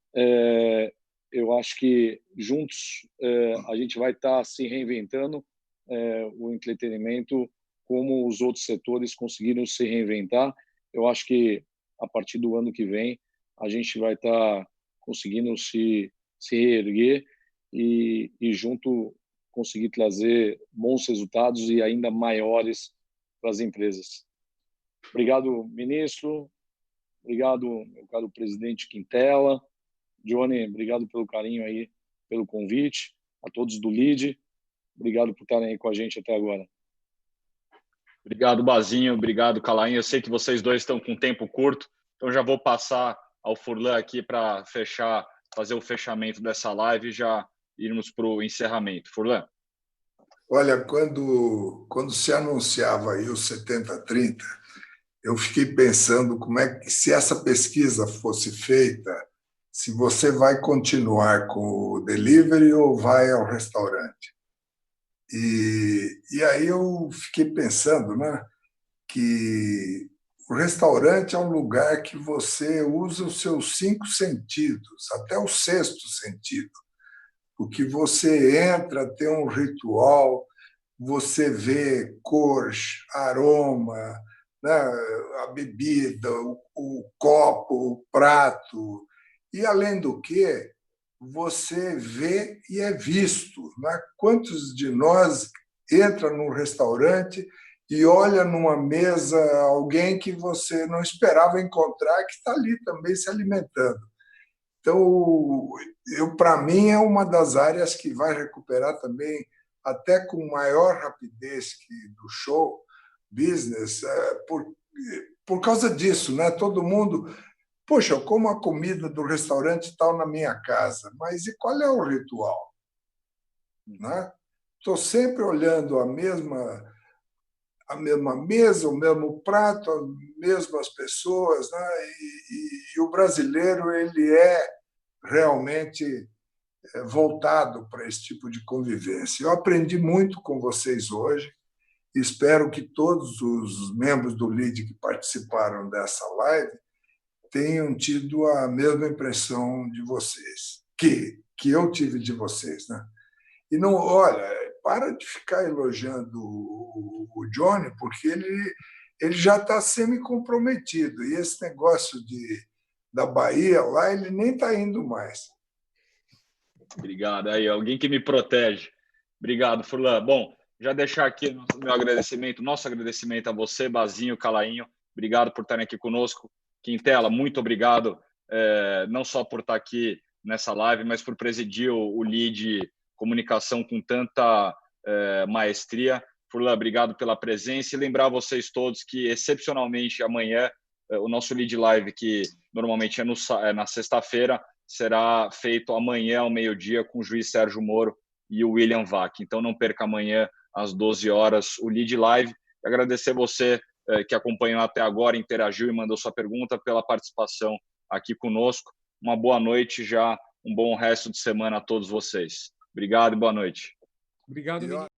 eu acho que juntos a gente vai estar se reinventando, o entretenimento, como os outros setores conseguiram se reinventar. Eu acho que a partir do ano que vem a gente vai estar conseguindo se reerguer e junto conseguir trazer bons resultados e ainda maiores para as empresas. Obrigado, ministro. Obrigado, meu caro presidente Quintela. Johnny, obrigado pelo carinho aí, pelo convite. A todos do LEAD, obrigado por estarem aí com a gente até agora. Obrigado, Bazinho. Obrigado, Calainho. Eu sei que vocês dois estão com tempo curto, então já vou passar ao Furlan aqui para fazer o fechamento dessa live e já irmos para o encerramento. Furlan. Olha, quando se anunciava aí o 70-30, eu fiquei pensando como é que, se essa pesquisa fosse feita, se você vai continuar com o delivery ou vai ao restaurante. E aí eu fiquei pensando, né, que o restaurante é um lugar que você usa os seus 5 sentidos, até o 6º sentido, porque você entra, tem um ritual, você vê cor, aroma, né, a bebida, o copo, o prato, e, além do que, você vê e é visto. Né? Quantos de nós entra num restaurante e olha numa mesa alguém que você não esperava encontrar, que está ali também se alimentando? Então, para mim, é uma das áreas que vai recuperar também, até com maior rapidez que do show business, por causa disso, né? Todo mundo, poxa, eu como a comida do restaurante tal na minha casa, mas e qual é o ritual? Né? Estou sempre olhando a mesma mesa, o mesmo prato, as mesmas pessoas, né? E o brasileiro ele é realmente voltado para esse tipo de convivência. Eu aprendi muito com vocês hoje. Espero que todos os membros do LEAD que participaram dessa live tenham tido a mesma impressão de vocês, que eu tive de vocês, né? E não, olha, para de ficar elogiando o Johnny, porque ele já está semi-comprometido. E esse negócio da Bahia lá, ele nem está indo mais. Obrigado. Aí, alguém que me protege. Obrigado, Furlan. Bom, já deixar aqui meu agradecimento, nosso agradecimento a você, Bazinho, Calainho. Obrigado por estarem aqui conosco. Quintela, muito obrigado, não só por estar aqui nessa live, mas por presidir o LEAD Comunicação com tanta maestria. Furlan, obrigado pela presença. E lembrar vocês todos que, excepcionalmente, amanhã, o nosso LEAD Live, que normalmente é na sexta-feira, será feito amanhã ao meio-dia com o juiz Sérgio Moro e o William Vac. Então, não perca amanhã, às 12 horas, o LEAD Live. Agradecer você que acompanhou até agora, interagiu e mandou sua pergunta, pela participação aqui conosco. Uma boa noite já, um bom resto de semana a todos vocês. Obrigado e boa noite. Obrigado, menino.